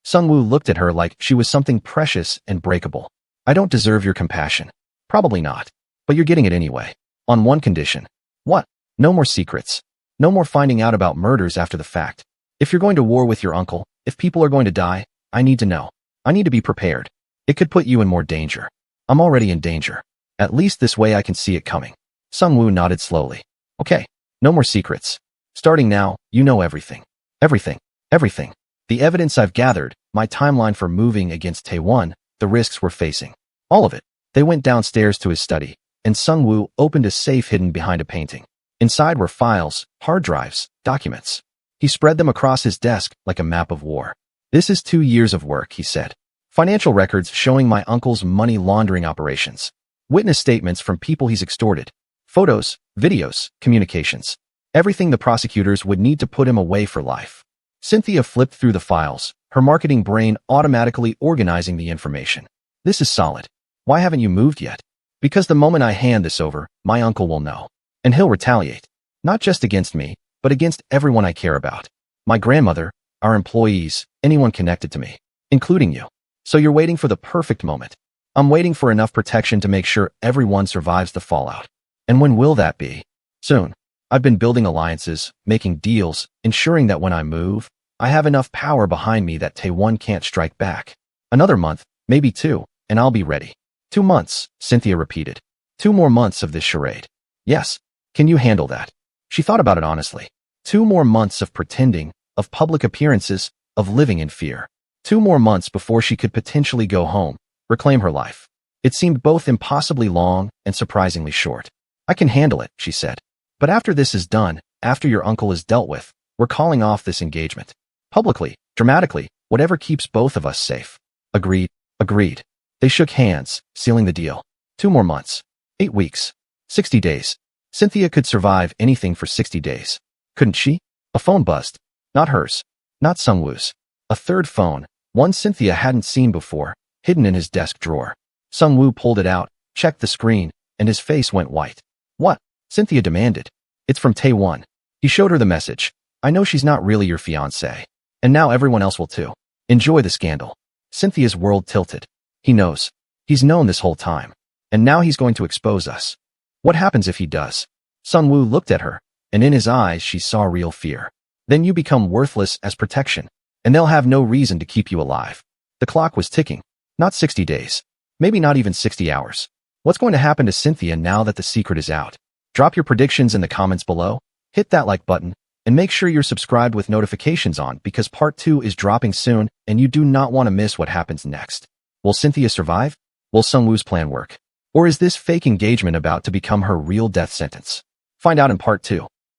Sungwoo looked at her like she was something precious and breakable. I don't deserve your compassion. Probably not. But you're getting it anyway. On one condition. What? No more secrets. No more finding out about murders after the fact. If you're going to war with your uncle, if people are going to die, I need to know. I need to be prepared. It could put you in more danger. I'm already in danger. At least this way I can see it coming. Sung-woo nodded slowly. Okay. No more secrets. Starting now, you know everything. Everything. Everything. The evidence I've gathered, my timeline for moving against Taewon, the risks we're facing. All of it. They went downstairs to his study, and Sung-woo opened a safe hidden behind a painting. Inside were files, hard drives, documents. He spread them across his desk like a map of war. This is 2 years of work, he said. Financial records showing my uncle's money laundering operations. Witness statements from people he's extorted. Photos, videos, communications. Everything the prosecutors would need to put him away for life. Cynthia flipped through the files, her marketing brain automatically organizing the information. This is solid. Why haven't you moved yet? Because the moment I hand this over, my uncle will know. And he'll retaliate. Not just against me, but against everyone I care about. My grandmother, our employees, anyone connected to me, including you. So you're waiting for the perfect moment. I'm waiting for enough protection to make sure everyone survives the fallout. And when will that be? Soon. I've been building alliances, making deals, ensuring that when I move, I have enough power behind me that Taewon can't strike back. Another month, maybe 2, and I'll be ready. 2 months, Cynthia repeated. 2 more months of this charade. Yes. Can you handle that? She thought about it honestly. 2 more months of pretending, of public appearances, of living in fear. 2 more months before she could potentially go home, reclaim her life. It seemed both impossibly long and surprisingly short. I can handle it, she said. But after this is done, after your uncle is dealt with, we're calling off this engagement. Publicly, dramatically, whatever keeps both of us safe. Agreed. Agreed. They shook hands, sealing the deal. 2 more months. 8 weeks. 60 days. Cynthia could survive anything for 60 days. Couldn't she? A phone buzzed. Not hers. Not Sung-woo's. A third phone, one Cynthia hadn't seen before, hidden in his desk drawer. Sung-woo pulled it out, checked the screen, and his face went white. What? Cynthia demanded. It's from Taewon. He showed her the message. I know she's not really your fiancée. And now everyone else will too. Enjoy the scandal. Cynthia's world tilted. He knows. He's known this whole time. And now he's going to expose us. What happens if he does? Sung-woo looked at her, and in his eyes she saw real fear. Then you become worthless as protection, and they'll have no reason to keep you alive. The clock was ticking. Not 60 days. Maybe not even 60 hours. What's going to happen to Cynthia now that the secret is out? Drop your predictions in the comments below, hit that like button, and make sure you're subscribed with notifications on because part 2 is dropping soon and you do not want to miss what happens next. Will Cynthia survive? Will Sung-woo's plan work? Or is this fake engagement about to become her real death sentence? Find out in part 2.